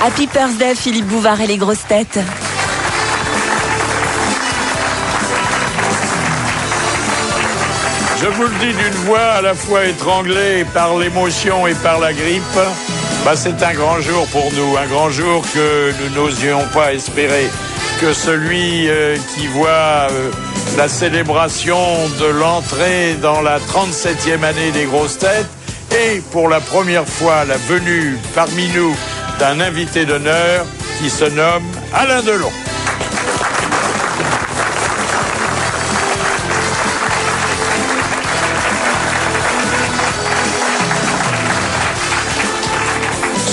Happy birthday, Philippe Bouvard et les grosses têtes. Je vous le dis d'une voix à la fois étranglée par l'émotion et par la grippe. C'est un grand jour pour nous, un grand jour que nous n'osions pas espérer. Que celui qui voit la célébration de l'entrée dans la 37e année des grosses têtes et pour la première fois la venue parmi nous d'un invité d'honneur qui se nomme Alain Delon.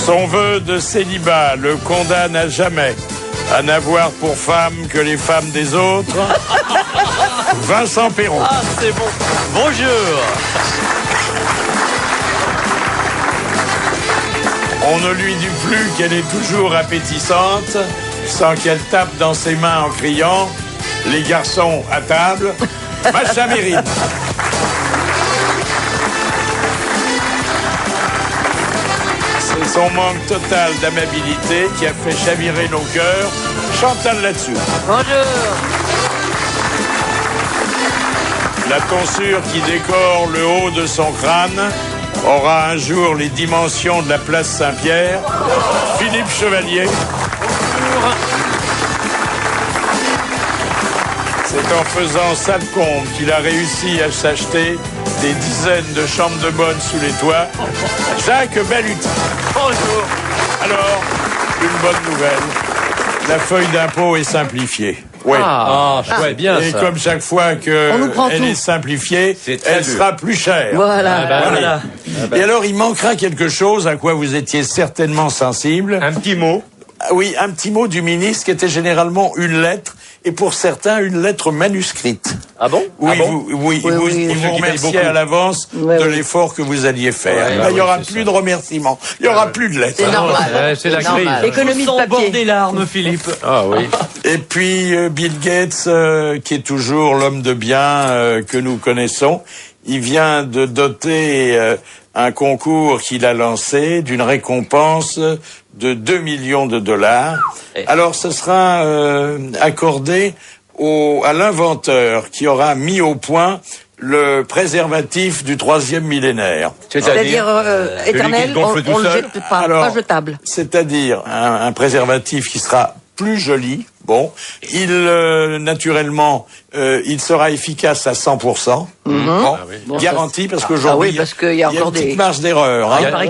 Son vœu de célibat le condamne à jamais à n'avoir pour femme que les femmes des autres. Vincent Perron. Ah, c'est bon. Bonjour. On ne lui dit plus qu'elle est toujours appétissante, sans qu'elle tape dans ses mains en criant « Les garçons à table, Macha Mérine ». C'est son manque total d'amabilité qui a fait chavirer nos cœurs. Chantal là-dessous. Bonjour. La tonsure qui décore le haut de son crâne aura un jour les dimensions de la place Saint-Pierre. Philippe Chevalier. Bonjour. C'est en faisant sale combe qu'il a réussi à s'acheter des dizaines de chambres de bonne sous les toits. Jacques Balutin. Bonjour. Alors, une bonne nouvelle. La feuille d'impôt est simplifiée. Oui. Ouais, bien Et ça. comme chaque fois qu'elle est simplifiée, elle sera plus chère. Voilà. Voilà. Et alors, il manquera quelque chose à quoi vous étiez certainement sensible. Un petit mot. Oui, un petit mot du ministre qui était généralement une lettre, et pour certains, une lettre manuscrite. Ah bon? Oui, Ah bon? il vous remerciait à l'avance de l'effort que vous alliez faire. Ouais, Là, il n'y aura c'est plus ça. de remerciements. Il n'y aura plus de lettres. C'est normal. C'est la Normal. crise. Économie de papier. des larmes, Philippe. Ah oui. Et puis, Bill Gates, qui est toujours l'homme de bien que nous connaissons, il vient de doter un concours qu'il a lancé d'une récompense de 2 millions de dollars. Alors, ce sera accordé à l'inventeur qui aura mis au point le préservatif du 3e millénaire. C'est-à-dire éternel, on le jette pas, Alors, pas jetable. C'est-à-dire un préservatif qui sera plus joli. Bon, naturellement, il sera efficace à 100%. Bon, garanti, parce qu'aujourd'hui, parce qu'il y a encore une petite des marge d'erreur. Il Hein. paraît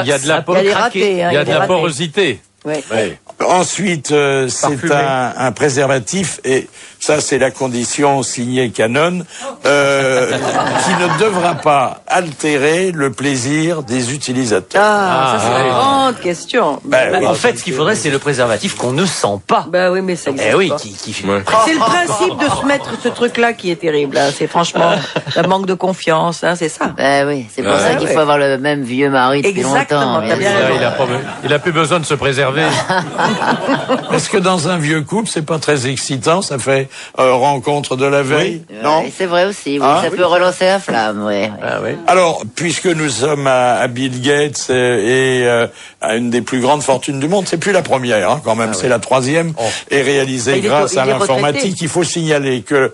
il y a de la Il y a des ratés, hein, il y a de la ratés. porosité. Ouais. Ouais. Ensuite, c'est Parfumé. un préservatif, et ça c'est la condition signée Canon, qui ne devra pas altérer le plaisir des utilisateurs. Ça c'est la oui. grande question. Oui. En fait, ce qu'il faudrait, c'est le préservatif qu'on ne sent pas. Bah oui, mais ça existe Eh oui, pas. qui C'est le principe de se mettre ce truc-là qui est terrible. Hein. C'est franchement le manque de confiance, hein, c'est ça. Ben oui, c'est pour ça qu'il faut avoir le même vieux mari depuis Exactement, longtemps. t'as bien Là, raison. il a plus besoin de se préserver. Est-ce que dans un vieux couple, c'est pas très excitant? Ça fait rencontre de la veille? Non? Oui, c'est vrai aussi, oui, Ah, ça oui. peut relancer la flamme, oui. Ah oui. Alors, puisque nous sommes à Bill Gates et à une des plus grandes fortunes du monde, c'est plus la première, hein, quand même, c'est la 3e, et réalisée Il est grâce à il est retraité. l'informatique. Il faut signaler que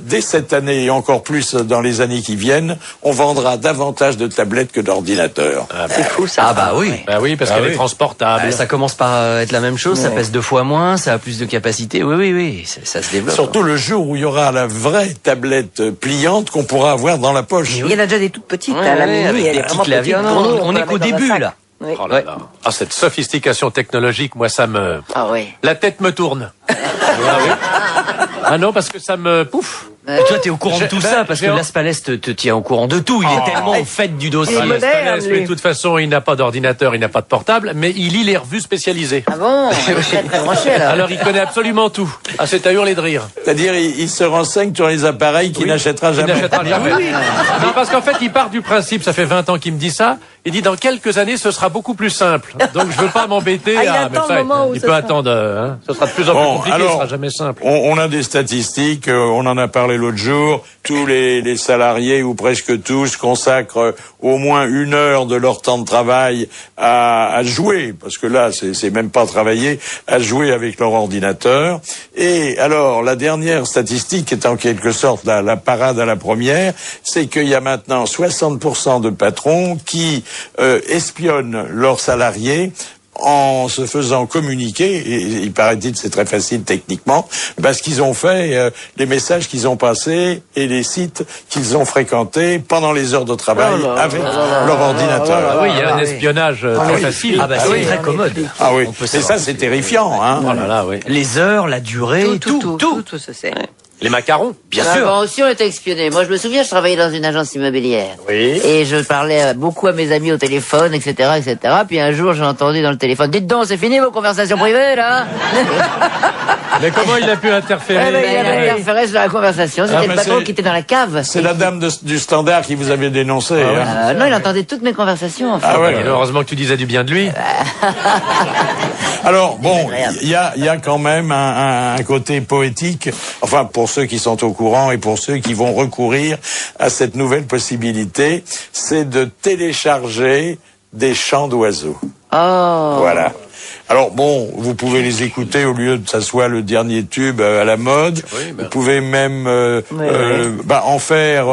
dès cette année et encore plus dans les années qui viennent, on vendra davantage de tablettes que d'ordinateurs. C'est fou ça. Ah bah oui. Bah oui, parce qu'elle est transportable. Ça commence par être la même chose, ça pèse 2 fois moins, ça a plus de capacité. Oui, ça se développe. Surtout le jour où il y aura la vraie tablette pliante qu'on pourra avoir dans la poche. Il y en a déjà des toutes petites, Ouais, hein, la ouais, mini, avec elle des est petits vraiment claviers. petite. Non, Pour nous, on peut est la qu'au mettre dans un début, sac. là. Oui. Oh là là. Ah, cette sophistication technologique, moi, ça me... Ah oui. La tête me tourne. Ah oui. Ah non, parce que ça me... Pouf. Et toi, t'es au courant de tout ça, parce que Laspalès te tient au courant de tout. Il est tellement au fait du dossier. Il est moderne, Laspalès, mais lui. de toute façon, il n'a pas d'ordinateur, il n'a pas de portable, mais il lit les revues spécialisées. Ah bon, il est très très branché alors. Alors, il connaît absolument tout. Ah, c'est à hurler de rire. C'est-à-dire, il se renseigne sur les appareils qu'il n'achètera Il jamais. n'achètera jamais. Non, parce qu'en fait, il part du principe, ça fait 20 ans qu'il me dit ça, il dit dans quelques années, ce sera beaucoup plus simple. Donc, je veux pas m'embêter. Ah, il attend le moment où il ce peut sera. attendre, hein. Ce sera de plus en plus Bon, compliqué, alors, ce sera jamais simple. on a des statistiques, on en a parlé l'autre jour. tous les salariés, ou presque tous, consacrent au moins 1 heure de leur temps de travail à jouer, parce que là, c'est même pas travailler, à jouer avec leur ordinateur. Et alors, la dernière statistique est en quelque sorte la parade à la première, c'est qu'il y a maintenant 60% de patrons qui espionnent leurs salariés en se faisant communiquer, et il paraît-il c'est très facile techniquement, parce qu'ils ont fait les messages qu'ils ont passés et les sites qu'ils ont fréquentés pendant les heures de travail avec leur ordinateur. Ah oui, il y a un espionnage très facile. Ah bah c'est très commode. Ah oui, On peut et ça savoir. c'est terrifiant, hein. Oh là là, oui. Les heures, la durée, tout. Tout se sait. Les macarons. Bien Ah, sûr. bon, aussi on était espionnés. Moi je me souviens, je travaillais dans une agence immobilière. Oui. Et je parlais beaucoup à mes amis au téléphone, etc., etc. Puis un jour j'ai entendu dans le téléphone, dites donc, c'est fini vos conversations privées là? Mais comment il a pu interférer? Eh ben, il avait interféré sur la conversation. C'était Ah, le mais patron c'est- qui était dans la cave. C'est la dame du Standard qui vous avait dénoncé. hein. Non, il entendait toutes mes conversations en fait. Ah ouais. Et heureusement que tu disais du bien de lui. Alors bon, il y a quand même un côté poétique, enfin pour ceux qui sont au courant et pour ceux qui vont recourir à cette nouvelle possibilité, c'est de télécharger des chants d'oiseaux. Oh. Voilà. Alors bon, vous pouvez les écouter au lieu que ça soit le dernier tube à la mode. Vous pouvez même en faire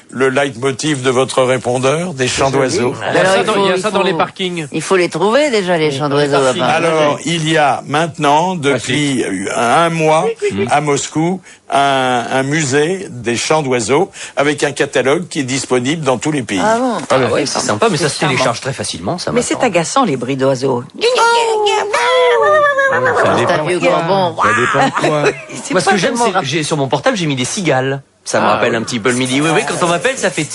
le leitmotiv de votre répondeur, des chants d'oiseaux. Il y a Alors, ça, il y a ça dans les parkings. Il faut les trouver déjà, les chants d'oiseaux. enfin. Alors, il y a maintenant, depuis un mois, à Moscou, un musée des chants d'oiseaux avec un catalogue qui est disponible dans tous les pays. Ah bon? Ah ouais, c'est sympa, mais ça se télécharge très facilement, ça. Mais c'est maintenant. agaçant, les bruits d'oiseaux. C'est un vieux gorbon. C'est Moi, ce pas que j'aime, tellement c'est sur mon portable, j'ai mis des cigales. Ça me rappelle un petit peu le midi. Oui, quand on m'appelle, ça fait.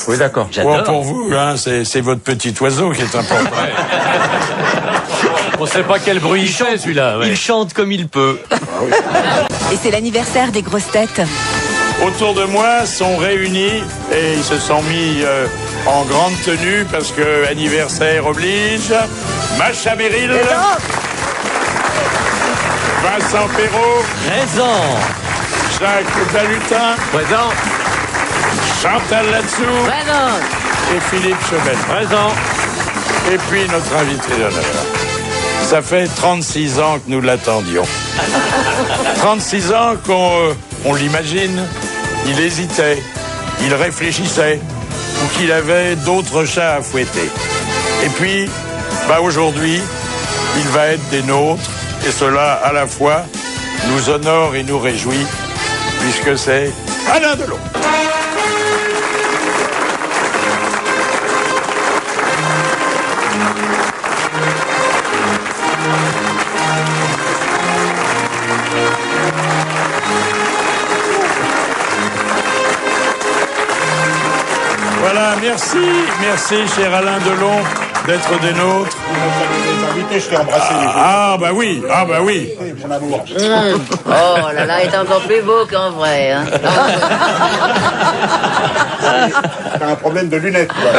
Oui, d'accord. J'adore. Pour vous, hein, c'est votre petit oiseau qui est important. On sait pas quel bruit il fait, celui-là. ouais. Il chante comme il peut. Et c'est l'anniversaire des grosses têtes. Autour de moi sont réunis et ils se sont mis en grande tenue parce que anniversaire oblige. Macha Merrill, Vincent Perrault, Présent. Jacques Balutin, Présent. Chantal Latsou Vraiment. et Philippe Chevènement. Présent. Et puis notre invité d'honneur. Ça fait 36 ans que nous l'attendions. 36 ans qu'on l'imagine, il hésitait, il réfléchissait, ou qu'il avait d'autres chats à fouetter. Et puis, aujourd'hui, il va être des nôtres, et cela à la fois nous honore et nous réjouit, puisque c'est Alain Delon. Voilà, merci, cher Alain Delon, d'être des nôtres. Je t'ai embrassé les Ah bah oui. mon amour. Oh là là, il est encore plus beau qu'en vrai. Hein. T'as un problème de lunettes, quoi.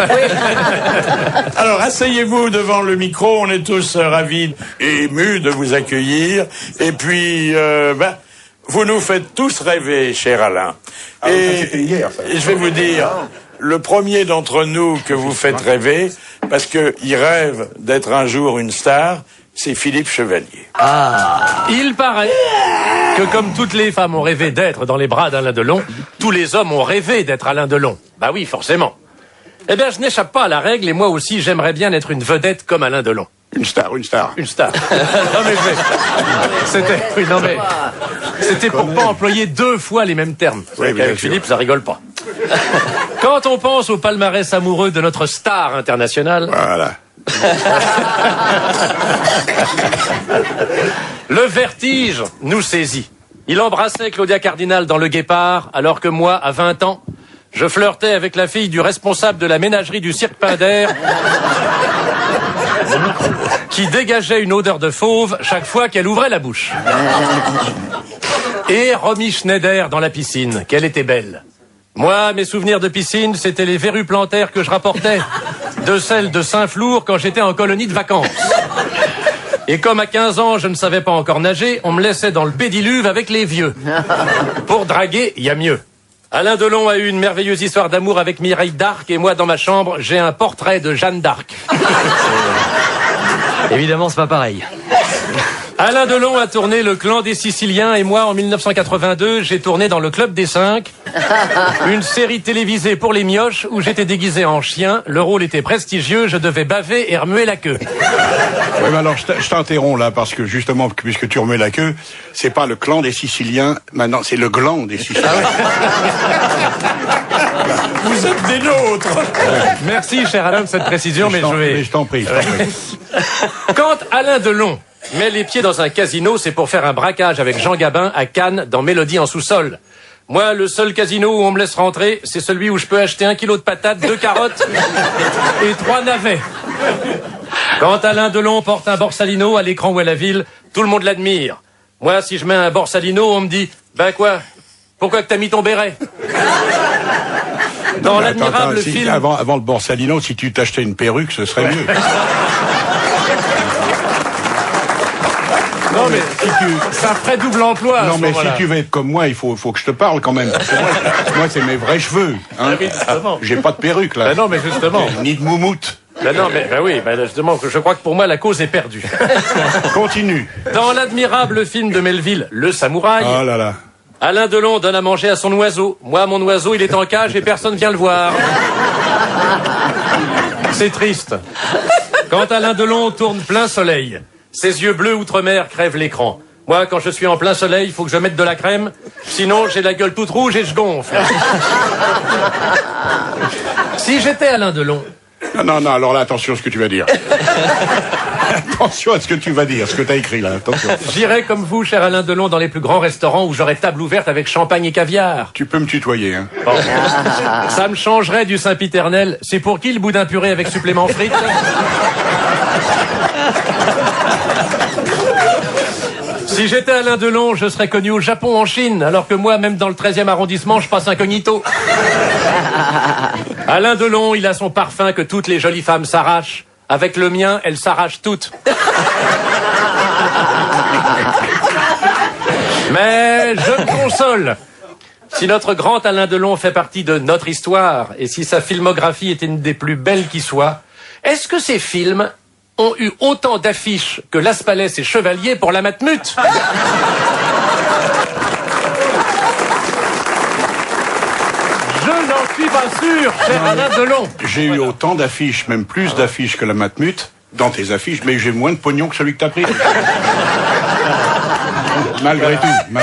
Alors, asseyez-vous devant le micro, on est tous ravis et émus de vous accueillir. Et puis, vous nous faites tous rêver, cher Alain. Ah, ça, c'était hier, ça. et je vais vous dire, le premier d'entre nous que vous faites rêver, parce qu'il rêve d'être un jour une star, c'est Philippe Chevalier. Il paraît que comme toutes les femmes ont rêvé d'être dans les bras d'Alain Delon, tous les hommes ont rêvé d'être Alain Delon. Bah oui, forcément. Eh bien, je n'échappe pas à la règle et moi aussi, j'aimerais bien être une vedette comme Alain Delon. Une star. Une star. Non mais c'était pour pas employer 2 fois les mêmes termes. Oui, bien Avec sûr. Philippe, ça rigole pas. Quand on pense au palmarès amoureux de notre star internationale, Voilà. le vertige nous saisit. Il embrassait Claudia Cardinal dans Le Guépard, alors que moi, à 20 ans, je flirtais avec la fille du responsable de la ménagerie du Cirque Pinder, qui dégageait une odeur de fauve chaque fois qu'elle ouvrait la bouche. Et Romy Schneider dans la piscine, qu'elle était belle. Moi, mes souvenirs de piscine, c'était les verrues plantaires que je rapportais de celles de Saint-Flour quand j'étais en colonie de vacances. Et comme à 15 ans, je ne savais pas encore nager, on me laissait dans le pédiluve avec les vieux. Pour draguer, il y a mieux. Alain Delon a eu une merveilleuse histoire d'amour avec Mireille d'Arc et moi, dans ma chambre, j'ai un portrait de Jeanne d'Arc. Évidemment, c'est pas pareil. Alain Delon a tourné Le Clan des Siciliens et moi, en 1982, j'ai tourné dans Le Club des 5, une série télévisée pour les mioches où j'étais déguisé en chien. Le rôle était prestigieux, je devais baver et remuer la queue. Oui, mais alors je t'interromps là parce que justement, puisque tu remets la queue, c'est pas le clan des Siciliens, maintenant c'est le gland des Siciliens. Vous êtes des nôtres. Merci, cher Alain, de cette précision, mais Je t'en prie. Quand Alain Delon met les pieds dans un casino, c'est pour faire un braquage avec Jean Gabin à Cannes, dans Mélodie en sous-sol. Moi, le seul casino où on me laisse rentrer, c'est celui où je peux acheter 1 kilo de patates, 2 carottes et 3 navets. Quand Alain Delon porte un Borsalino à l'écran ou à la ville, tout le monde l'admire. Moi, si je mets un Borsalino, on me dit « Ben quoi? Pourquoi que t'as mis ton béret ?» Dans l'admirable film... Avant le Borsalino, si tu t'achetais une perruque, ce serait mieux. Non, mais ça ferait double emploi. Non, mais si tu veux être comme moi, il faut que je te parle quand même. Parce que moi, c'est mes vrais cheveux. Hein. Ah oui, justement. J'ai pas de perruque, là. Ben non, mais justement. Ni de moumoute. Ben non, mais oui, justement, je crois que pour moi, la cause est perdue. Continue. Dans l'admirable film de Melville, Le Samouraï, Oh là là. Alain Delon donne à manger à son oiseau. Moi, mon oiseau, il est en cage et personne vient le voir. C'est triste. Quand Alain Delon tourne plein soleil, ses yeux bleus outre-mer crèvent l'écran. Moi, quand je suis en plein soleil, il faut que je mette de la crème. Sinon, j'ai la gueule toute rouge et je gonfle. Si j'étais Alain Delon... Non, alors là, attention à ce que tu vas dire. Attention à ce que tu vas dire, ce que tu as écrit là, attention. J'irais comme vous, cher Alain Delon, dans les plus grands restaurants où j'aurais table ouverte avec champagne et caviar. Tu peux me tutoyer, hein. Bon. Ça me changerait du Saint-Piternel. C'est pour qui le boudin puré avec supplément frites? Si j'étais Alain Delon, je serais connu au Japon, en Chine, alors que moi, même dans le 13e arrondissement, je passe incognito. Alain Delon, il a son parfum que toutes les jolies femmes s'arrachent. Avec le mien, elles s'arrachent toutes. Mais je me console. Si notre grand Alain Delon fait partie de notre histoire, et si sa filmographie est une des plus belles qui soit, est-ce que ces films ont eu autant d'affiches que Las Palais et Chevalier pour la Matmut? Je n'en suis pas sûr, cher Alain Delon. J'ai eu autant d'affiches, même plus d'affiches que la Matmut, dans tes affiches, mais j'ai moins de pognon que celui que t'as pris. Malgré tout.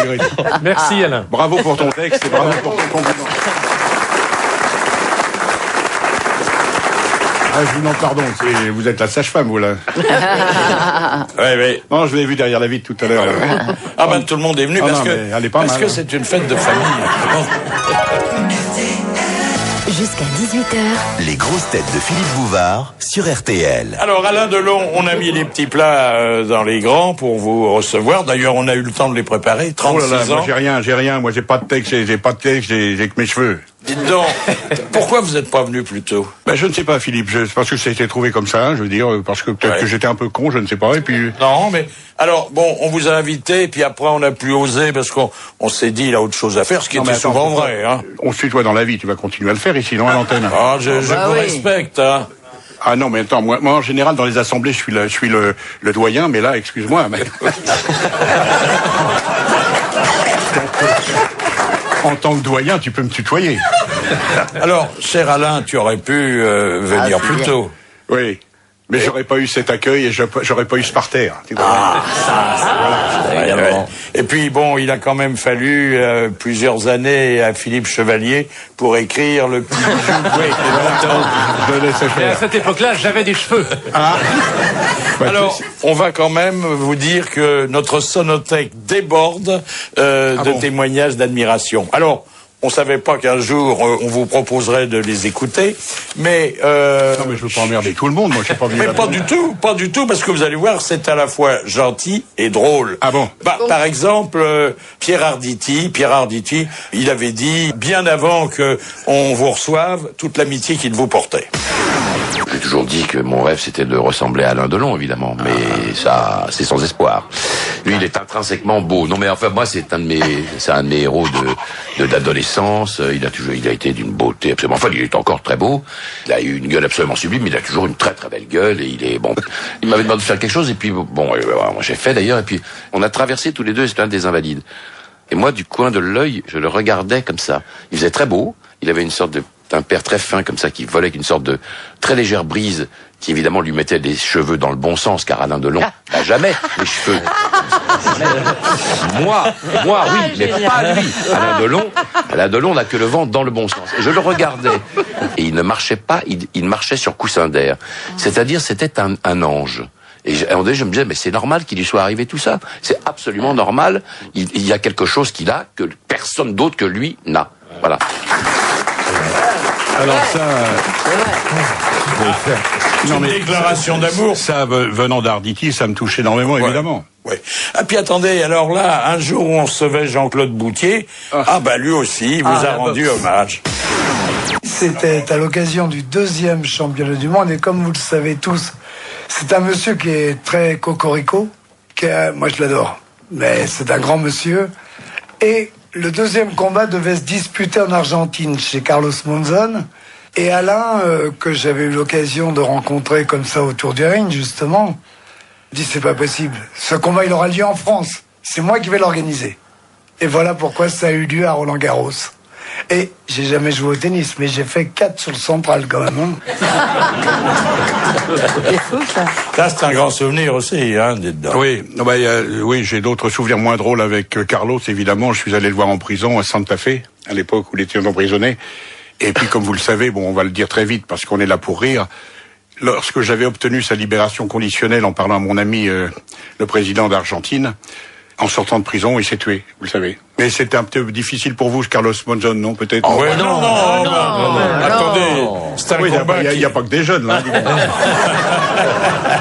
Merci Alain. Bravo pour ton texte et bravo pour ton compliment. Ah, je vous demande pardon, vous êtes la sage-femme, vous, là. Oui. Non, je l'ai vu derrière la vitre tout à l'heure. Ah ben tout le monde est venu parce non, que mais elle est pas mal, que hein. c'est une fête de famille. Jusqu'à 18h, Les grosses têtes de Philippe Bouvard sur RTL. Alors Alain Delon, on a mis les petits plats dans les grands pour vous recevoir. D'ailleurs, on a eu le temps de les préparer. 36 Oh là là, ans. moi j'ai rien. Moi j'ai pas de texte, j'ai que mes cheveux. Dites donc, pourquoi vous n'êtes pas venu plus tôt? Ben je ne sais pas, Philippe. Parce que ça a été trouvé comme ça. Je veux dire, parce que peut-être Ouais. que j'étais un peu con, je ne sais pas. Et puis. Non, mais alors bon, on vous a invité, puis après on n'a plus osé parce qu'on s'est dit il a autre chose à faire, ce qui Non, mais était attends, souvent vrai. Hein. On se tutoie dans la vie. Tu vas continuer à le faire ici, non, à l'antenne. Ah, je bah vous oui. respecte. Hein. Ah non, mais attends, moi en général dans les assemblées, je suis le doyen, mais là, excuse-moi. Mais... En tant que doyen, tu peux me tutoyer. Alors, cher Alain, tu aurais pu venir c'est plus bien. tôt. Oui. Mais j'aurais pas eu cet accueil et j'aurais pas eu ce parterre. Tu vois. Ouais. Et puis bon, il a quand même fallu plusieurs années à Philippe Chevalier pour écrire le petit bijou. Je le laissais Et à faire. cette époque-là, j'avais des cheveux. Alors, on va quand même vous dire que notre sonothèque déborde de bon témoignages d'admiration. Alors, on savait pas qu'un jour on vous proposerait de les écouter, mais Non, mais je veux pas emmerder tout le monde. Moi, je suis pas venu. mais là pas pour- du tout, parce que vous allez voir, c'est à la fois gentil et drôle. Ah bon? Par exemple, Pierre Arditi, il avait dit, bien avant que on vous reçoive, toute l'amitié qu'il vous portait. J'ai toujours toujours dit que mon rêve c'était de ressembler à Alain Delon, évidemment, mais ça, c'est sans espoir. Lui, il est intrinsèquement beau. Non, mais enfin, moi, c'est un de mes héros d'adolescence. Il a été d'une beauté absolument folle. Il est encore très beau. Il a eu une gueule absolument sublime, mais il a toujours une très très belle gueule, et il est bon. Il m'avait demandé de faire quelque chose, et puis bon, moi j'ai fait d'ailleurs, et puis on a traversé tous les deux l'Esplanade des Invalides. Et moi, du coin de l'œil, je le regardais comme ça. Il faisait très beau. Il avait une sorte d'un père très fin comme ça qui volait avec une sorte de très légère brise qui évidemment lui mettait les cheveux dans le bon sens, car Alain Delon n'a jamais les cheveux. Moi oui, mais pas lui. Alain Delon n'a que le vent dans le bon sens. Et je le regardais et il ne marchait pas, il marchait sur coussin d'air. C'est-à-dire c'était un ange. Et à un moment donné, je me disais, mais c'est normal qu'il lui soit arrivé tout ça. C'est absolument normal. Il y a quelque chose qu'il a que personne d'autre que lui n'a. Voilà. Alors ça... Une déclaration d'amour. Ça, venant d'Arditi, ça me touche énormément, évidemment. Ouais. Ah, puis attendez, alors là, un jour où on recevait Jean-Claude Boutier, lui aussi, il vous a rendu hommage. C'était à l'occasion du 2e championnat du monde, et comme vous le savez tous, c'est un monsieur qui est très cocorico, moi je l'adore, mais c'est un grand monsieur, et le 2e combat devait se disputer en Argentine, chez Carlos Monzon, et Alain, que j'avais eu l'occasion de rencontrer comme ça autour du ring, justement, dit c'est pas possible, ce combat il aura lieu en France, c'est moi qui vais l'organiser. Et voilà pourquoi ça a eu lieu à Roland-Garros. Et j'ai jamais joué au tennis, mais j'ai fait 4 sur le central quand même. C'est fou, ça. Ça, c'est un grand souvenir aussi, d'être dedans. Oui, oui, j'ai d'autres souvenirs moins drôles avec Carlos, évidemment. Je suis allé le voir en prison à Santa Fe, à l'époque où il était emprisonné. Et puis, comme vous le savez, on va le dire très vite parce qu'on est là pour rire. Lorsque j'avais obtenu sa libération conditionnelle en parlant à mon ami, le président d'Argentine, en sortant de prison, il s'est tué, vous le savez. Mais c'était un peu difficile pour vous, Carlos Monzon, non, peut-être? Oh, ouais, non. Attendez, c'est un combat. Il n'y a pas que des jeunes, là.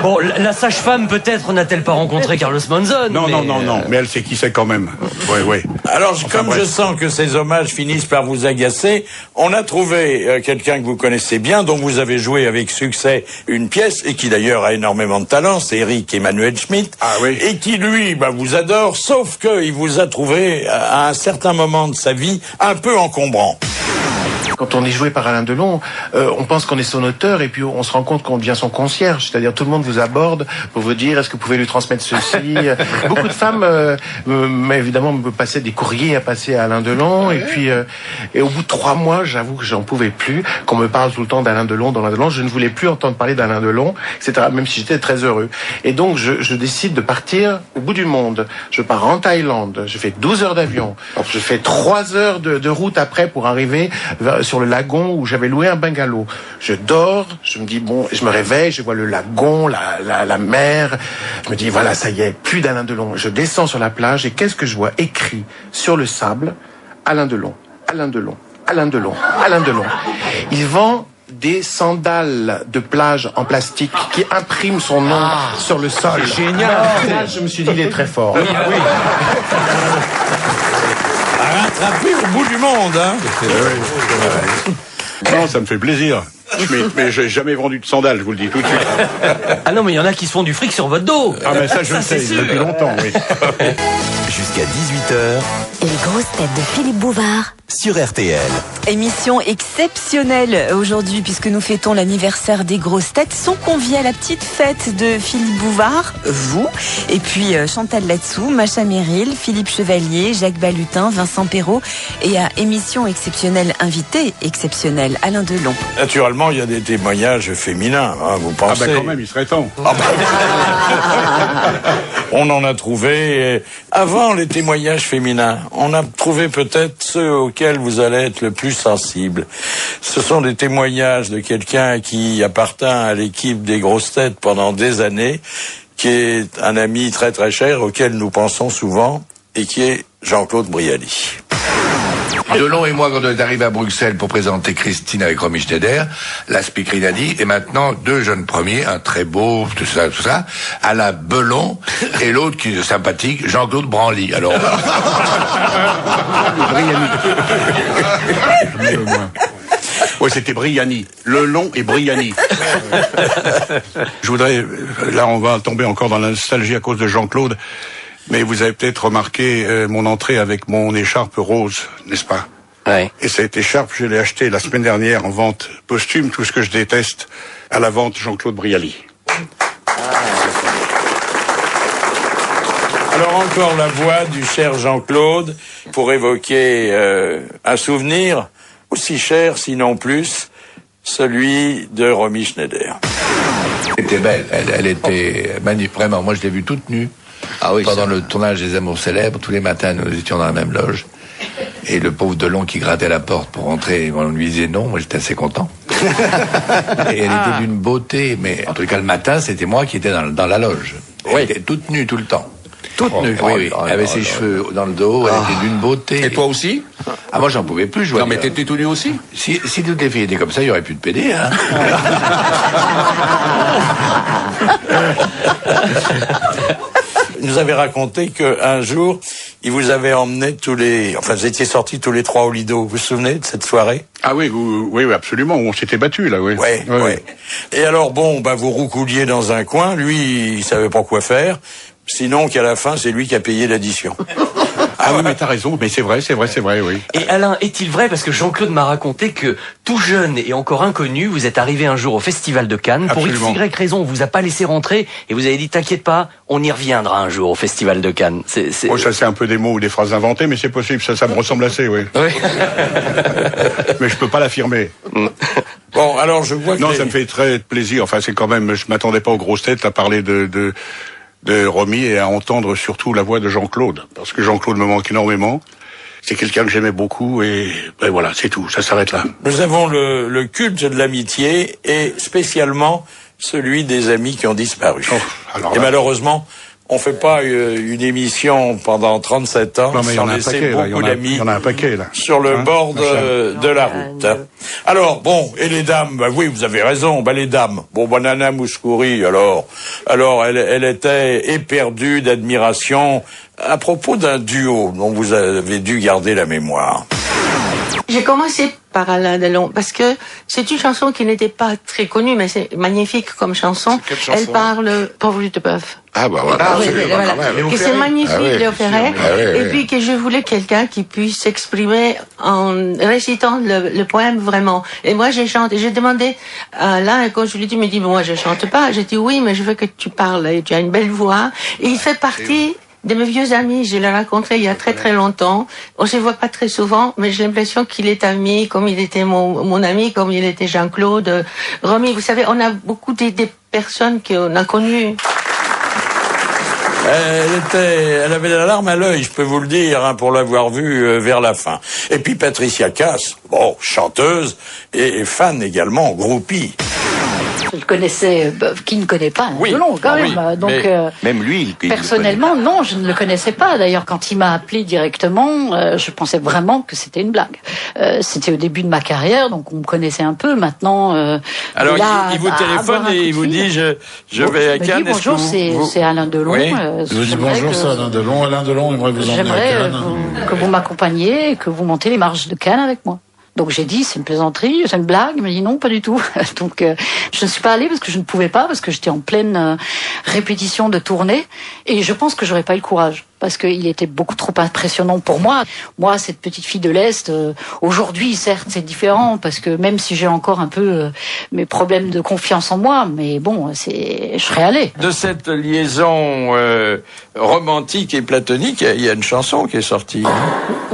Bon, la sage-femme, peut-être, n'a-t-elle pas rencontré Carlos Monzon? Non, mais elle sait qui c'est quand même. Ouais. Alors, comme je sens que ces hommages finissent par vous agacer, on a trouvé quelqu'un que vous connaissez bien, dont vous avez joué avec succès une pièce, et qui d'ailleurs a énormément de talent, c'est Eric Emmanuel Schmitt. Ah oui. Et qui, lui, vous adore, sauf qu'il vous a trouvé, à un certain moment de sa vie, un peu encombrant. Quand on est joué par Alain Delon, on pense qu'on est son auteur et puis on se rend compte qu'on devient son concierge. C'est-à-dire tout le monde vous aborde pour vous dire est-ce que vous pouvez lui transmettre ceci. Beaucoup de femmes, évidemment, me passaient des courriers à passer à Alain Delon. Et puis, et au bout de 3 mois, j'avoue que j'en pouvais plus. Qu'on me parle tout le temps d'Alain Delon, je ne voulais plus entendre parler d'Alain Delon, etc. Même si j'étais très heureux. Et donc, je décide de partir au bout du monde. Je pars en Thaïlande. Je fais 12 heures d'avion. Je fais 3 heures de route après pour arriver sur le lagon où j'avais loué un bungalow. Je dors, je me dis je me réveille, je vois le lagon, la mer. Je me dis voilà, ça y est, plus d'Alain Delon. Je descends sur la plage et qu'est-ce que je vois écrit sur le sable? Alain Delon, Alain Delon, Alain Delon, Alain Delon. Il vend des sandales de plage en plastique qui impriment son nom sur le sol. C'est génial. Là, je me suis dit il est très fort. Oui. Rattrapé au bout du monde, Non, ça me fait plaisir. Mais j'ai jamais vendu de sandales, je vous le dis tout de suite. Ah non, mais il y en a qui se font du fric sur votre dos. Ah, mais ça, je le sais depuis longtemps, oui. Jusqu'à 18h. Les grosses têtes de Philippe Bouvard sur RTL. Émission exceptionnelle aujourd'hui puisque nous fêtons l'anniversaire des grosses têtes. Sont conviés à la petite fête de Philippe Bouvard, vous, et puis Chantal Latsou, Macha Merrill, Philippe Chevalier, Jacques Balutin, Vincent Perrault, et à émission exceptionnelle, invité exceptionnel, Alain Delon. Naturellement, il y a des témoignages féminins, vous pensez? Quand même, il serait temps. On en a trouvé. Avant les témoignages féminins, on a trouvé peut-être ceux auxquels vous allez être le plus sensible. Ce sont des témoignages de quelqu'un qui appartient à l'équipe des grosses têtes pendant des années, qui est un ami très très cher auquel nous pensons souvent, et qui est Jean-Claude Brialy. Delon et moi, quand on est arrivé à Bruxelles pour présenter Christine avec Romy Schneider, la speakerine a dit, et maintenant 2 jeunes premiers, un très beau, tout ça, Alain Belon, et l'autre qui est sympathique, Jean-Claude Branly. Alors. Ouais, c'était Briani. Le long et Briani. Je voudrais, là on va tomber encore dans la nostalgie à cause de Jean-Claude, mais vous avez peut-être remarqué mon entrée avec mon écharpe rose, n'est-ce pas? Ouais. Et cette écharpe, je l'ai achetée la semaine dernière en vente posthume, tout ce que je déteste, à la vente Jean-Claude Brialy. Alors encore la voix du cher Jean-Claude pour évoquer un souvenir aussi cher, sinon plus, celui de Romy Schneider. Elle était belle, elle était magnifique, vraiment. Moi, je l'ai vue toute nue. Ah oui, pendant le tournage des Amours Célèbres, tous les matins, nous étions dans la même loge. Et le pauvre Delon qui grattait la porte pour rentrer, on lui disait non, moi j'étais assez content. Et elle était d'une beauté, mais en tout cas le matin, c'était moi qui étais dans la loge. Elle était toute nue tout le temps. Toute nue, oui. Elle avait ses cheveux dans le dos, elle était d'une beauté. Et toi aussi? Ah, moi j'en pouvais plus, je vois. Non, mais t'étais tout nu aussi? Si toutes les filles étaient comme ça, il n'y aurait plus de PD, hein. Nous avait raconté qu'un jour, il vous avait emmené vous étiez sortis tous les trois au Lido. Vous vous souvenez de cette soirée? Ah oui, oui, absolument. On s'était battus, là, oui. Oui. Et alors, vous roucouliez dans un coin. Lui, il savait pas quoi faire. Sinon, qu'à la fin, c'est lui qui a payé l'addition. Ah oui, mais t'as raison. Mais c'est vrai, oui. Et Alain, est-il vrai, parce que Jean-Claude m'a raconté que, tout jeune et encore inconnu, vous êtes arrivé un jour au Festival de Cannes. Absolument. Pour XY raison, on vous a pas laissé rentrer et vous avez dit, t'inquiète pas, on y reviendra un jour au Festival de Cannes. Bon, ça c'est un peu des mots ou des phrases inventées, mais c'est possible, ça me ressemble assez, oui. Oui. Mais je peux pas l'affirmer. Bon, alors je vois que... Non, ça me fait très plaisir. Enfin, c'est quand même, je m'attendais pas aux grosses têtes à parler de Romy et à entendre surtout la voix de Jean-Claude. Parce que Jean-Claude me manque énormément. C'est quelqu'un que j'aimais beaucoup et voilà, c'est tout, ça s'arrête là. Nous avons le culte de l'amitié et spécialement celui des amis qui ont disparu. Et malheureusement, on fait pas une émission pendant 37 ans sans laisser beaucoup d'amis sur le bord de la route. Alors, et les dames, oui, vous avez raison, les dames. Nana Mouskouri, alors elle était éperdue d'admiration à propos d'un duo dont vous avez dû garder la mémoire. J'ai commencé par Alain Delon parce que c'est une chanson qui n'était pas très connue, mais c'est magnifique comme chanson. Elle parle Pauvre lutte bœuf. Ah voilà. Que c'est magnifique, Léo Ferré. Et puis que je voulais quelqu'un qui puisse s'exprimer en récitant le poème vraiment. Et moi j'ai chanté, j'ai demandé à Alain, et quand je lui ai dit, il me dit moi je chante pas. J'ai dit oui, mais je veux que tu parles. Et tu as une belle voix. Et il fait partie de mes vieux amis. Je l'ai rencontré il y a très très longtemps. On se voit pas très souvent, mais j'ai l'impression qu'il est ami, comme il était mon ami, comme il était Jean-Claude. Romy, vous savez, on a beaucoup des personnes qu'on a connues. Elle avait la larme à l'œil, je peux vous le dire, pour l'avoir vue vers la fin. Et puis Patricia Cass, chanteuse et fan également, groupie. Je le connaissais, qui ne connaît pas Alain Delon quand même. Oui, donc, même lui, personnellement, non, je ne le connaissais pas. D'ailleurs, quand il m'a appelé directement, je pensais vraiment que c'était une blague. C'était au début de ma carrière, donc on me connaissait un peu. Maintenant, alors il vous téléphone et il vous dit je vais à Cannes. Bonjour, c'est Alain Delon. Oui. Je vous dis bonjour, c'est Alain Delon. Alain Delon aimerait vous emmener à Cannes. J'aimerais que vous m'accompagniez et que vous montez les marches de Cannes avec moi. Donc j'ai dit, c'est une plaisanterie, c'est une blague. Il m'a dit non, pas du tout. Donc je ne suis pas allée parce que je ne pouvais pas, parce que j'étais en pleine répétition de tournée. Et je pense que j'aurais pas eu le courage, parce qu'il était beaucoup trop impressionnant pour moi. Moi, cette petite fille de l'Est, aujourd'hui, certes, c'est différent, parce que même si j'ai encore un peu mes problèmes de confiance en moi, mais bon, je serais allée. De cette liaison romantique et platonique, il y a une chanson qui est sortie.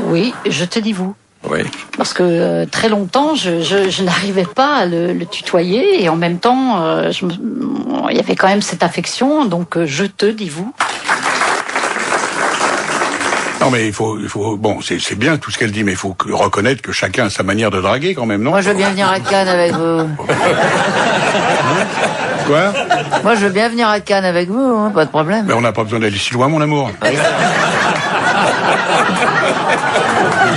Oui, Je te dis vous. Oui. Parce que très longtemps, je n'arrivais pas à le tutoyer, et en même temps, il y avait quand même cette affection, donc je te dis vous. Non, mais il faut c'est bien tout ce qu'elle dit, mais il faut reconnaître que chacun a sa manière de draguer quand même, non? Moi, je veux bien venir à Cannes avec vous. Quoi? Moi, je veux bien venir à Cannes avec vous, pas de problème. Mais on n'a pas besoin d'aller si loin, mon amour.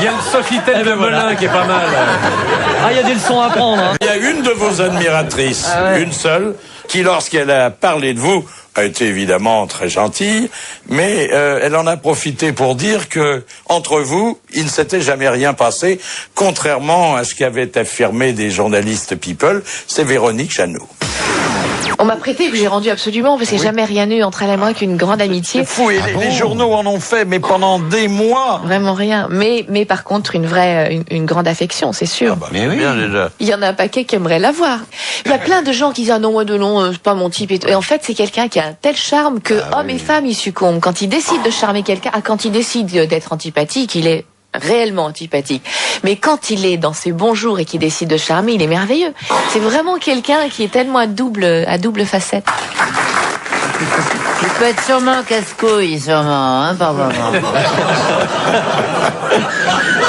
Il y a le Sofitel de Melun qui est pas mal. Ah, il y a des leçons à prendre. Il y a une de vos admiratrices, une seule, qui lorsqu'elle a parlé de vous, a été évidemment très gentille, mais elle en a profité pour dire que, entre vous, il ne s'était jamais rien passé, contrairement à ce qu'avaient affirmé des journalistes People, c'est Véronique Jeannot. On m'a prêté que j'ai rendu absolument, parce qu'il n'y a jamais rien eu entre elle et moi qu'une grande amitié. C'est fou, et les journaux en ont fait, mais pendant des mois. Vraiment rien. Mais par contre, une vraie, une grande affection, c'est sûr. Ah bah, mais oui. Bien déjà. Il y en a un paquet qui aimerait l'avoir. Il y a plein de gens qui disent, ah non, moi de long, c'est pas mon type. Et en fait, c'est quelqu'un qui a un tel charme que hommes et femmes y succombent. Quand il décide de charmer quelqu'un, quand il décide d'être antipathique, il est réellement antipathique. Mais quand il est dans ses bons jours et qu'il décide de charmer, il est merveilleux. C'est vraiment quelqu'un qui est tellement à double facette. Il peut être sûrement casse-couille, sûrement, hein, par moment.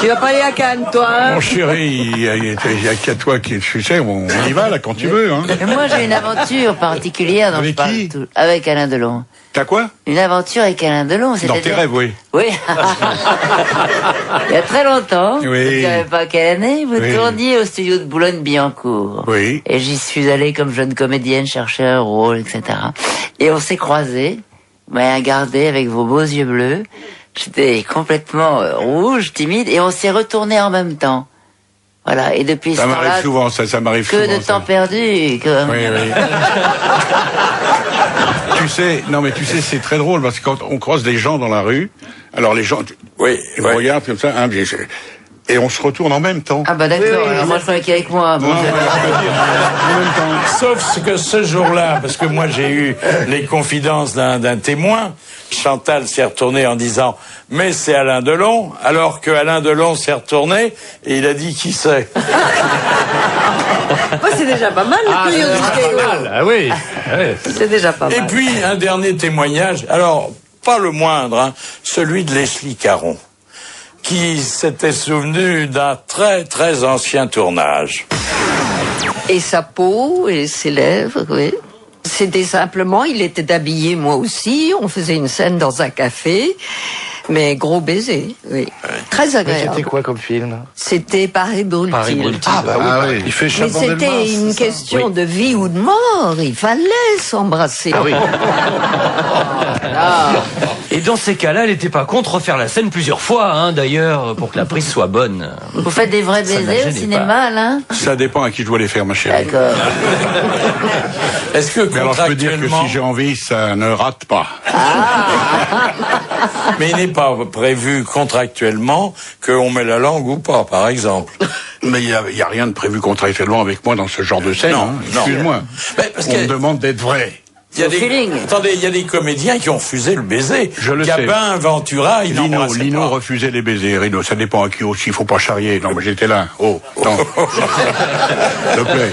Tu vas pas aller à Cannes, toi, hein? Mon chéri, il y a qu'à toi qui, tu sais, on y va, là, quand tu veux, hein. Et moi, j'ai une aventure particulière dont avec je parle qui avec Alain Delon. T'as quoi? Une aventure avec Alain Delon, Dans tes rêves, oui. Oui. Il y a très longtemps. Oui. Je ne savais pas quelle année. Vous Oui. tourniez au studio de Boulogne-Billancourt. Oui. Et j'y suis allée comme jeune comédienne chercher un rôle, etc. Et on s'est croisés. Vous m'avez regardé avec vos beaux yeux bleus. J'étais complètement rouge, timide, et on s'est retournés en même temps. Voilà. Et depuis Ça ce temps-là, m'arrive souvent, ça m'arrive que souvent. de temps perdu. Que... Oui, oui. Tu sais, non mais tu sais, c'est très drôle parce que quand on croise des gens dans la rue, alors les gens, ils me regardent comme ça, hein, et on se retourne en même temps. Ah bah d'accord, alors moi je croyais qu'avec moi. Bon, Sauf que ce jour-là, parce que moi j'ai eu les confidences d'un témoin, Chantal s'est retournée en disant « Mais c'est Alain Delon », alors que Alain Delon s'est retourné et il a dit « Qui c'est ?» C'est déjà pas mal, la curiosité. Ah oui. C'est déjà pas mal. Et puis, un dernier témoignage, alors, pas le moindre, hein, celui de Leslie Caron, qui s'était souvenu d'un très, très ancien tournage. Et sa peau et ses lèvres, oui. C'était simplement, il était habillé moi aussi, on faisait une scène dans un café, mais gros baiser, oui. Très agréable. C'était quoi comme film? C'était Paris brûle-t-il. Paris brûle-t-il. Ah bah oui, il fait Mais Chabon c'était Delmas, une c'est ça. question de vie ou de mort, il fallait s'embrasser. Ah oui. Et dans ces cas-là, elle n'était pas contre refaire la scène plusieurs fois, hein, d'ailleurs, pour que la prise soit bonne. Vous faites des vrais Ça ne la baisers au gênait cinéma, Alain? Ça dépend à qui je dois les faire, ma chérie. D'accord. Est-ce que Mais alors je peux dire que contractuellement... si j'ai envie, ça ne rate pas. Mais il n'est pas prévu contractuellement qu'on met la langue ou pas, par exemple. Mais il y a rien de prévu contractuellement avec moi dans ce genre de scène. Non, hein. non. Excuse-moi. Mais parce On que- me demande d'être vrai. Il y a des... Attendez, il y a des comédiens qui ont refusé le baiser. Je le sais. Gabin, Ventura, ils n'embrassaient Lino pas. refusait les baisers. Rino, ça dépend à qui aussi. Il faut pas charrier. Non, mais j'étais là. Oh, non. S'il te plaît.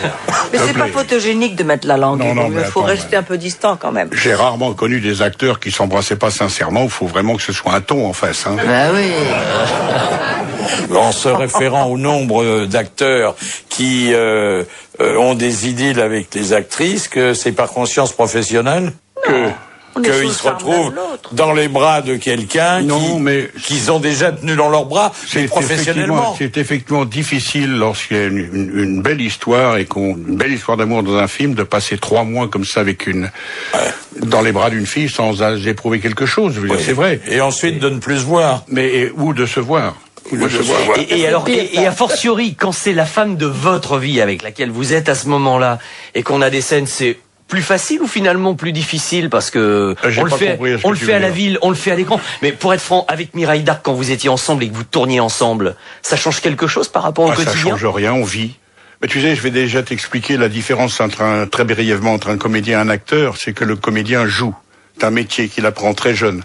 Mais S'il te c'est pas plaît. photogénique de mettre la langue. Non, non, mais Il faut attends, rester un peu distant quand même. J'ai rarement connu des acteurs qui s'embrassaient pas sincèrement. Il faut vraiment que ce soit un ton en face. Hein. Bah oui. En se référant au nombre d'acteurs qui ont des idylles avec les actrices, que c'est par conscience professionnelle qu'ils se retrouvent dans les bras de quelqu'un qu'ils ont déjà tenu dans leurs bras, mais professionnellement. C'est effectivement difficile lorsqu'il y a une belle histoire et une belle histoire d'amour dans un film de passer 3 mois comme ça avec dans les bras d'une fille sans éprouver quelque chose. Je veux dire, c'est vrai. Et ensuite de ne plus se voir. Mais ou de se voir. Et a fortiori, quand c'est la femme de votre vie avec laquelle vous êtes à ce moment-là, et qu'on a des scènes, c'est plus facile ou finalement plus difficile parce que J'ai on le pas fait, compris ce que on le tu fait veux à la dire. ville, on le fait à l'écran. Mais pour être franc, avec Mireille Darc, quand vous étiez ensemble et que vous tourniez ensemble, ça change quelque chose par rapport au Ça quotidien? change rien, on vit. Mais tu sais, je vais déjà t'expliquer la différence très brièvement entre un comédien et un acteur. C'est que le comédien joue. C'est un métier qu'il apprend très jeune.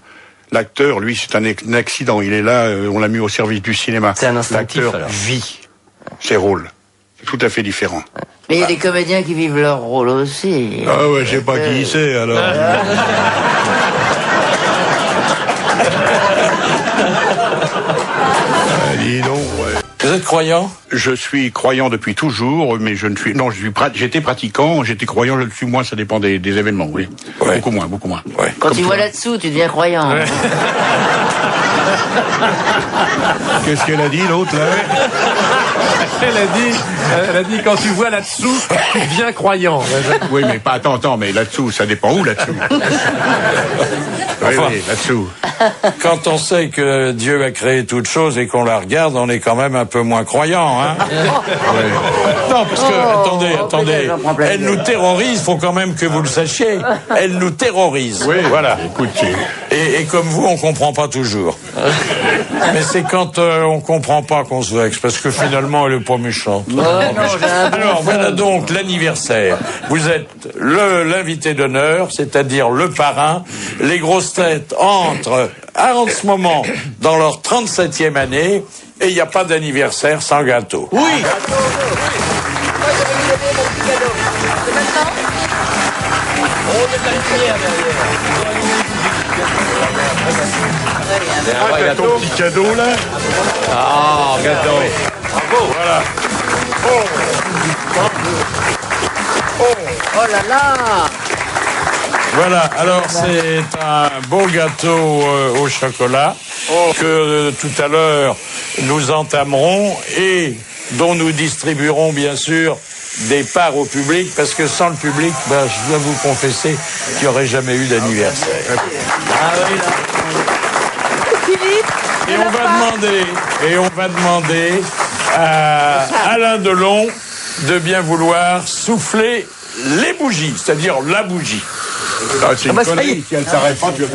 L'acteur, lui, c'est un accident. Il est là, on l'a mis au service du cinéma. C'est un instinctif, L'acteur alors. vit ses rôles. C'est tout à fait différent. Mais il y a des comédiens qui vivent leur rôle aussi. Ah ouais, je sais pas qui c'est, alors. Dis donc, ouais. Vous êtes croyant? Je suis croyant depuis toujours, mais je ne suis... Non, j'étais pratiquant, j'étais croyant, je le suis moins, ça dépend des événements, oui. Ouais. Beaucoup moins, beaucoup moins. Ouais. Quand tu vois là-dessous, tu deviens croyant. Ouais. Qu'est-ce qu'elle a dit, l'autre, là Elle a dit, quand tu vois là-dessous, tu deviens croyant. Oui, mais pas, attends, mais là-dessous, ça dépend où là-dessous? Enfin, oui, là-dessous. Quand on sait que Dieu a créé toute chose et qu'on la regarde, on est quand même un peu moins croyant, hein. Non, parce que, attendez, elle nous terrorise, faut quand même que vous le sachiez. Elle nous terrorise. Oui, voilà. Écoutez. Et comme vous, on comprend pas toujours. Mais c'est quand on comprend pas qu'on se vexe, parce que finalement, elle est pas méchante. Alors, voilà donc l'anniversaire. Vous êtes l'invité d'honneur, c'est-à-dire le parrain. Les grosses têtes entrent en ce moment dans leur 37e année, et il n'y a pas d'anniversaire sans gâteau. Oui. T'as ton petit cadeau là? Ah, gâteau. Bravo, voilà. Oh là là! Voilà, alors c'est un beau gâteau au chocolat que tout à l'heure nous entamerons et dont nous distribuerons bien sûr des parts au public, parce que sans le public, je dois vous confesser qu'il n'y aurait jamais eu d'anniversaire. Et on va demander à Alain Delon de bien vouloir souffler les bougies, c'est-à-dire la bougie. C'est une connerie, si elle s'arrête pas, tu vas...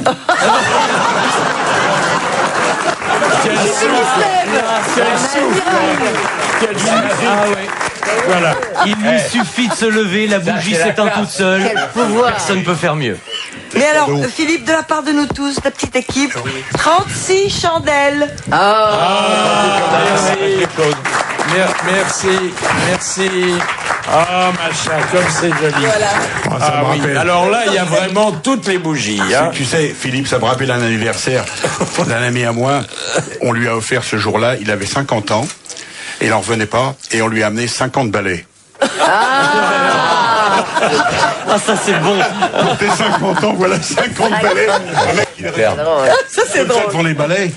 Voilà. Il lui suffit de se lever, la bougie s'éteint toute seule. Personne ne peut faire mieux. Mais alors, Philippe, de la part de nous tous, la petite équipe, 36 chandelles. Merci. Ah, machin, comme c'est joli. Voilà. Oui. Alors là, il y a vraiment toutes les bougies. Hein. Tu sais, Philippe, ça me rappelle un anniversaire d'un ami à moi. On lui a offert ce jour-là, il avait 50 ans, et il n'en revenait pas, et on lui a amené 50 balais. Ah, ça c'est bon. Pour tes 50 ans, voilà 50 balais. Ça c'est drôle. Pour les balais.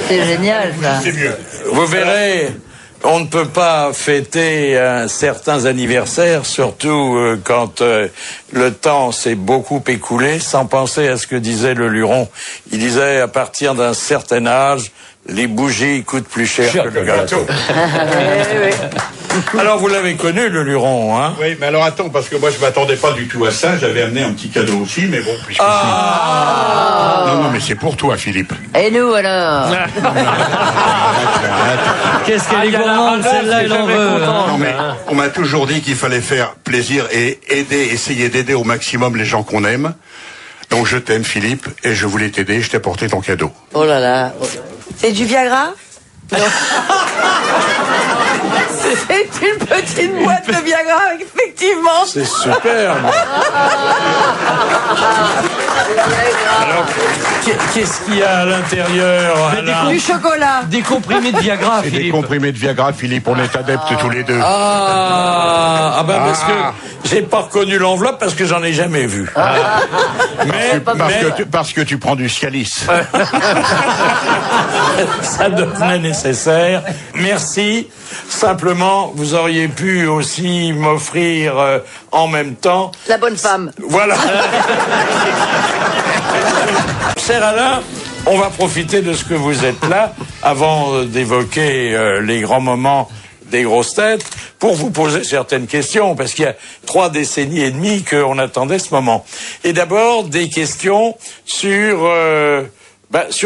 C'est génial, ça. C'est mieux. Vous verrez, on ne peut pas fêter certains anniversaires, surtout quand le temps s'est beaucoup écoulé, sans penser à ce que disait le Luron. Il disait, à partir d'un certain âge, les bougies coûtent plus cher que le gâteau. Alors, vous l'avez connu, le Luron, hein? Oui, mais alors attends, parce que moi, je m'attendais pas du tout à ça. J'avais amené un petit cadeau aussi, mais bon, puisque... Non, mais c'est pour toi, Philippe. Et nous, alors? Qu'est-ce qu'elle est gourmande, celle-là, elle en veut. Non, mais on m'a toujours dit qu'il fallait faire plaisir et essayer d'aider au maximum les gens qu'on aime. Donc, je t'aime, Philippe, et je voulais t'aider, je t'ai apporté ton cadeau. Oh là là. C'est du Viagra? Non. C'est une petite boîte de Viagra, effectivement. C'est superbe. Alors, qu'est-ce qu'il y a à l'intérieur, Alain? Du chocolat. Des comprimés de Viagra, Et Philippe. des comprimés de Viagra, Philippe, on est adeptes tous les deux. Parce que j'ai pas reconnu l'enveloppe parce que j'en ai jamais vu. Parce que tu prends du Cialis. Ça devenait nécessaire. Merci. Simplement, vous auriez pu aussi m'offrir en même temps... La bonne femme. Voilà. Cher Alain, on va profiter de ce que vous êtes là, avant d'évoquer les grands moments des grosses têtes, pour vous poser certaines questions, parce qu'il y a 3 décennies et demie qu'on attendait ce moment. Et d'abord, des questions sur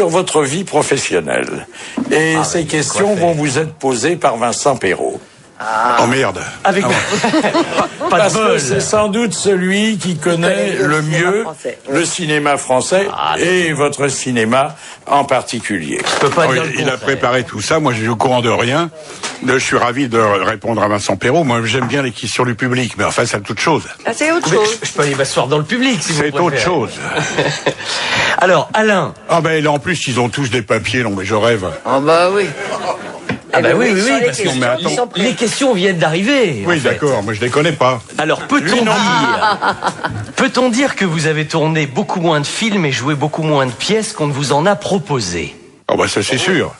votre vie professionnelle. Et ces questions vont vous être posées par Vincent Perrault. Oh merde. Avec Parce que c'est sans doute celui qui connaît le mieux le cinéma français et votre cinéma en particulier. Je peux pas dire Il a préparé tout ça. Moi, je suis au courant de rien. Je suis ravi de répondre à Vincent Perrault. Moi, j'aime bien les questions du public, mais enfin, c'est toute chose. Ah, c'est autre chose. Je peux aller m'asseoir dans le public si vous préférez. C'est autre chose. Alors, Alain. Ah ben, en plus, ils ont tous des papiers. Non, mais je rêve. Ah bah oui. Ah bah oui, parce que les questions viennent d'arriver. Oui, d'accord, moi je les connais pas. Alors, peut-on dire que vous avez tourné beaucoup moins de films et joué beaucoup moins de pièces qu'on ne vous en a proposé? Oh bah ça c'est sûr.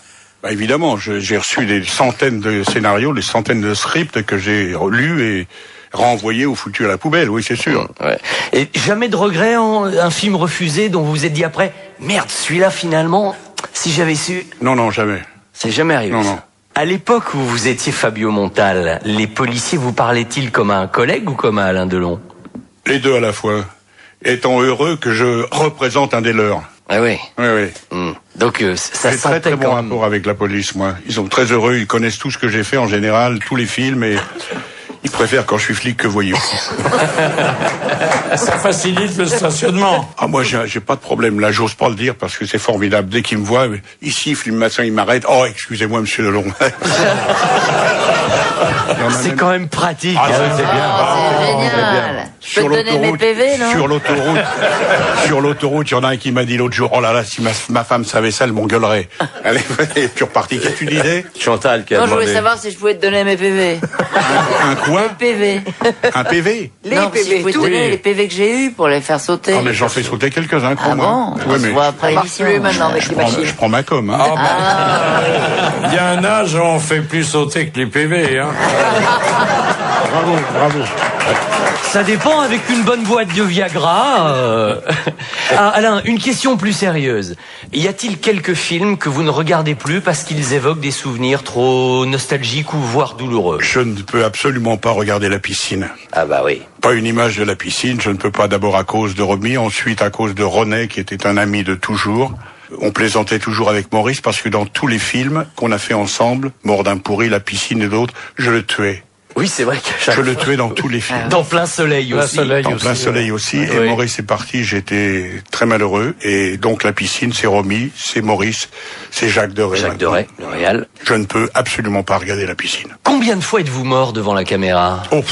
Bah, évidemment, j'ai reçu des centaines de scénarios, des centaines de scripts que j'ai lus et renvoyés ou foutus à la poubelle, oui, c'est sûr. Ouais. Et jamais de regret en un film refusé dont vous vous êtes dit après, merde, celui-là finalement, si j'avais su... Non, jamais. C'est jamais arrivé. Non, ça. non. À l'époque où vous étiez Fabio Montal, les policiers vous parlaient-ils comme à un collègue ou comme à Alain Delon? Les deux à la fois. Étant heureux que je représente un des leurs. Ah oui. Oui. Donc ça j'ai sentait très bon quand même. rapport avec la police, moi. Ils sont très heureux, ils connaissent tout ce que j'ai fait en général, tous les films, et ils préfèrent quand je suis flic que voyou. Ça facilite le stationnement. Ah, moi, j'ai pas de problème. Là, j'ose pas le dire parce que c'est formidable. Dès qu'ils me voient, ils sifflent, il m'arrête. Oh, excusez-moi, monsieur Delon. C'est quand même pratique. Ah, c'est bien. C'est génial. Je peux te donner mes PV, non? Sur l'autoroute, il y en a un qui m'a dit l'autre jour, oh là là, si ma femme savait ça, elle m'engueulerait. Allez, et puis reparti. Qu'est-ce que tu disais? Chantal qui a Non, je demandé. voulais savoir si je pouvais te donner mes PV. Un quoi? PV. Un PV? Non, si je pouvais te donner les Pv que j'ai eus pour les faire sauter. Ah, mais j'en fais sauter quelques-uns, crois-moi. Bon, on se voit après l'émission. Maintenant avec les machines. Je prends ma com, hein. Il y a un âge où on fait plus sauter que les PV, hein. Bravo. Ça dépend avec une bonne boîte de Viagra. Ah, Alain, une question plus sérieuse. Y a-t-il quelques films que vous ne regardez plus parce qu'ils évoquent des souvenirs trop nostalgiques ou voire douloureux? Je ne peux absolument pas regarder la piscine. Ah bah oui. Pas une image de la piscine, je ne peux pas d'abord à cause de Romy, ensuite à cause de René qui était un ami de toujours. On plaisantait toujours avec Maurice parce que dans tous les films qu'on a fait ensemble, Mort d'un pourri, La piscine et d'autres, je le tuais. Oui, c'est vrai que je le tuais dans tous les films. Dans Plein Soleil aussi. Dans Plein Soleil aussi. Et Oui. Maurice est parti, j'étais très malheureux. Et donc la piscine, c'est Romy, c'est Maurice, c'est Jacques Deray. Jacques Deray, le réal. Je ne peux absolument pas regarder la piscine. Combien de fois êtes-vous mort devant la caméra? Oh,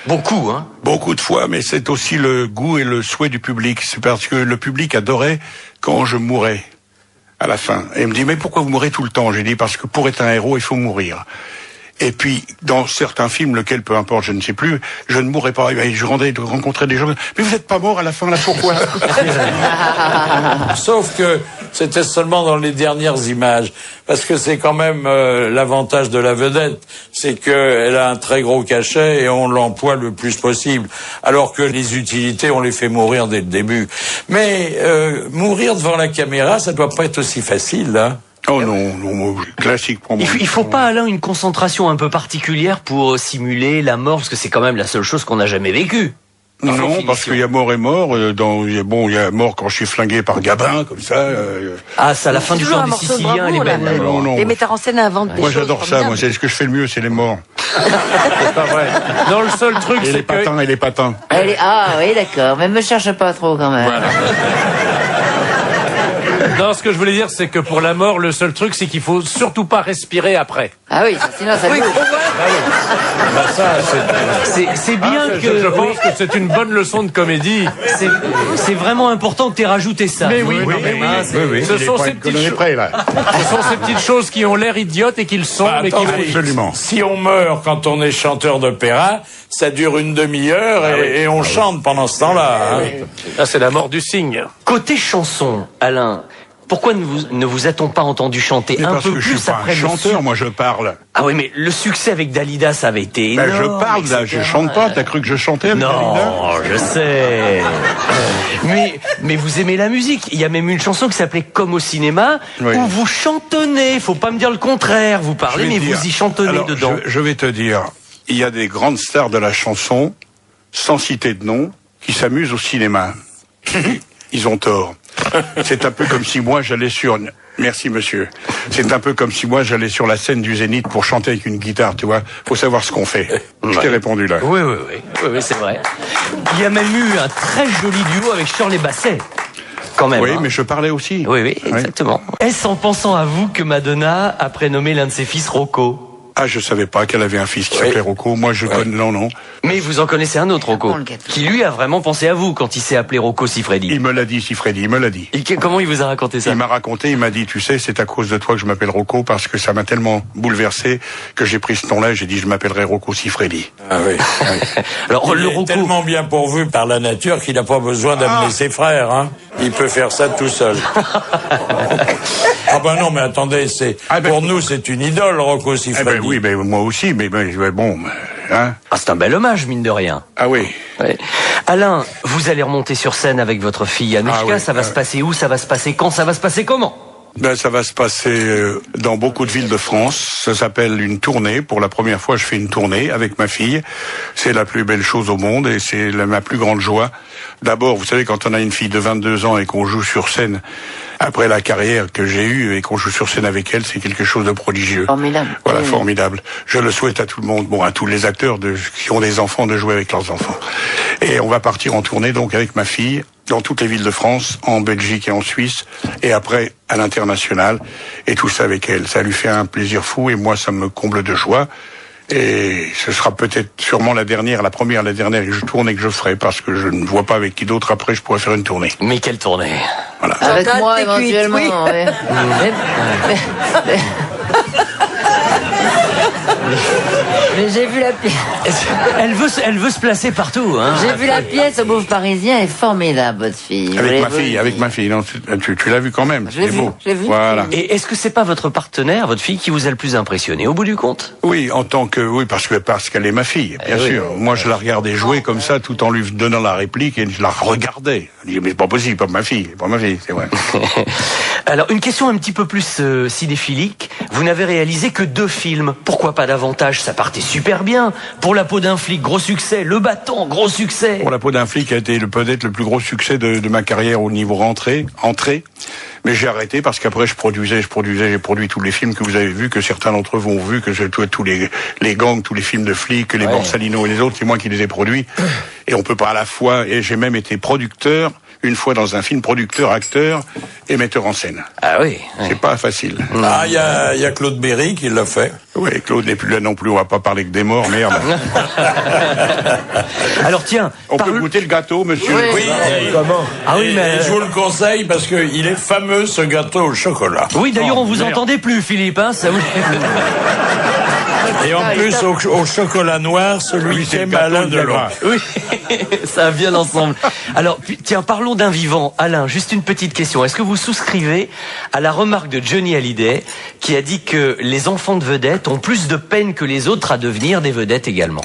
beaucoup, hein? Beaucoup de fois, mais c'est aussi le goût et le souhait du public. C'est parce que le public adorait quand je mourais à la fin. Et il me dit, mais pourquoi vous mourrez tout le temps? J'ai dit, parce que pour être un héros, il faut mourir. Et puis, dans certains films, lequel, peu importe, je ne sais plus, je ne mourrais pas. Et je rencontrais des gens. Mais vous n'êtes pas mort à la fin, là, pourquoi? Sauf que c'était seulement dans les dernières images. Parce que c'est quand même l'avantage de la vedette. C'est qu'elle a un très gros cachet et on l'emploie le plus possible. Alors que les utilités, on les fait mourir dès le début. Mais mourir devant la caméra, ça doit pas être aussi facile, hein. Oh non, classique pour moi. Il faut pas, Alain, une concentration un peu particulière pour simuler la mort, parce que c'est quand même la seule chose qu'on n'a jamais vécue. Non, parce qu'il y a mort et mort. Il y a mort quand je suis flingué par Gabin, comme ça. Ah, c'est à la fin du jour des Siciliens, elle est belle. Non. Les metteurs en scène inventent des Moi, choses j'adore ça. Moi, c'est ce que je fais le mieux, c'est les morts. C'est pas vrai. Non, le seul truc, Et c'est les patins, et les patins. Ah oui, d'accord. Mais me cherche pas trop quand même. Non, ce que je voulais dire, c'est que pour la mort, le seul truc, c'est qu'il faut surtout pas respirer après. Ah oui, sinon ça bouge. C'est bien que... Je pense que c'est une bonne leçon de comédie. C'est vraiment important que tu aies rajouté ça. Mais oui, Oui. Ce sont ces petites choses qui ont l'air idiotes et qui le sont, mais qui attendez, Absolument. Si on meurt quand on est chanteur d'opéra, ça dure une demi-heure et on chante pendant ce temps-là. Hein. Là, c'est la mort du cygne. Côté chanson, Alain, pourquoi ne vous a-t-on pas entendu chanter Mais un parce peu que je plus suis pas après un le chanteur, moi je parle. Ah oui, mais le succès avec Dalida, ça avait été énorme. Je parle là, je chante pas. T'as cru que je chantais avec Dalida? Non, je sais. mais vous aimez la musique. Il y a même une chanson qui s'appelait Comme au cinéma, Oui. où vous chantonnez. Faut pas me dire le contraire. Vous parlez, mais vous y chantonnez Alors, dedans. Je vais te dire, il y a des grandes stars de la chanson, sans citer de nom, qui s'amusent au cinéma. Ils ont tort. C'est un peu comme si moi j'allais sur... Merci monsieur. C'est un peu comme si moi j'allais sur la scène du Zénith pour chanter avec une guitare, tu vois. Faut savoir ce qu'on fait. Je t'ai répondu là. Oui, c'est vrai. Il y a même eu un très joli duo avec Shirley Bassey. Quand même. Oui, hein. mais je parlais aussi. Oui, exactement. Est-ce en pensant à vous que Madonna a prénommé l'un de ses fils Rocco? Ah, je savais pas qu'elle avait un fils qui s'appelait Rocco. Moi, je connais... Non. Mais vous en connaissez un autre, Rocco, qui lui a vraiment pensé à vous quand il s'est appelé Rocco Siffredi. Il me l'a dit, Siffredi, il me l'a dit. Et comment il vous a raconté ça? Il m'a raconté, il m'a dit, tu sais, c'est à cause de toi que je m'appelle Rocco, parce que ça m'a tellement bouleversé que j'ai pris ce nom-là et j'ai dit, je m'appellerai Rocco Siffredi. Ah oui. Alors, il est tellement bien pourvu par la nature qu'il n'a pas besoin d'amener ses frères. Hein. Il peut faire ça tout seul. Ah ben non, mais attendez, pour nous, c'est une idole, Rocco Siffredi. Eh ben oui, mais moi aussi, mais bon... Hein? Ah, c'est un bel hommage, mine de rien. Ah oui. Ouais. Alain, vous allez remonter sur scène avec votre fille Anouchka. Ça va se passer où? Ça va se passer quand? Ça va se passer comment? Ben, ça va se passer dans beaucoup de villes de France. Ça s'appelle une tournée. Pour la première fois, je fais une tournée avec ma fille. C'est la plus belle chose au monde et c'est ma plus grande joie. D'abord, vous savez, quand on a une fille de 22 ans et qu'on joue sur scène, après la carrière que j'ai eue et qu'on joue sur scène avec elle, c'est quelque chose de prodigieux. Formidable. Voilà, formidable. Je le souhaite à tout le monde, à tous les acteurs qui ont des enfants, de jouer avec leurs enfants. Et on va partir en tournée donc avec ma fille dans toutes les villes de France, en Belgique et en Suisse, et après à l'international, et tout ça avec elle. Ça lui fait un plaisir fou et moi ça me comble de joie. Et ce sera peut-être sûrement la dernière que je tourne et que je ferai, parce que je ne vois pas avec qui d'autre après je pourrais faire une tournée. Mais quelle tournée? Voilà. Avec moi, éventuellement. Ouais. Mais j'ai vu la pièce. Elle veut se placer partout. Hein. J'ai vu la pièce au Bouffe Parisien, elle est formidable, votre fille. Avec ma fille. Non, tu l'as vu quand même. Je l'ai vu. Voilà. Et est-ce que c'est pas votre partenaire, votre fille, qui vous a le plus impressionné au bout du compte? Oui, parce qu'elle est ma fille, bien sûr. Oui. Moi, je la regardais jouer comme ça, tout en lui donnant la réplique, et je la regardais. Je dis, mais c'est pas possible, pas ma fille, c'est vrai. Alors, une question un petit peu plus cinéphilique. Vous n'avez réalisé que 2 films. Pourquoi pas davantage? Ça partait super bien. Pour la peau d'un flic, gros succès. Le Battant, gros succès. Pour la peau d'un flic a été peut-être le plus gros succès de ma carrière au niveau entrée. Mais j'ai arrêté parce qu'après j'ai produit tous les films que vous avez vus, que certains d'entre vous ont vus, tous les gangs, tous les films de flics, les Borsalino et les autres, c'est moi qui les ai produits. Et on peut pas à la fois, et j'ai même été producteur, une fois dans un film, producteur, acteur et metteur en scène. Ah oui. C'est pas facile. Ah, il y a Claude Berry qui l'a fait. Oui, Claude n'est plus là non plus, on va pas parler que des morts, merde. Alors tiens, on peut goûter le gâteau, monsieur? Oui. Comment? Ah oui, mais je vous le conseille parce que il est fameux, ce gâteau au chocolat. Oui, d'ailleurs, on vous entendait plus, Philippe, hein, ça vous... Et en plus, au chocolat noir, celui qui aime Alain Delon. Oui, ça va bien ensemble. Alors, tiens, parlons d'un vivant. Alain, juste une petite question. Est-ce que vous souscrivez à la remarque de Johnny Hallyday, qui a dit que les enfants de vedettes ont plus de peine que les autres à devenir des vedettes également?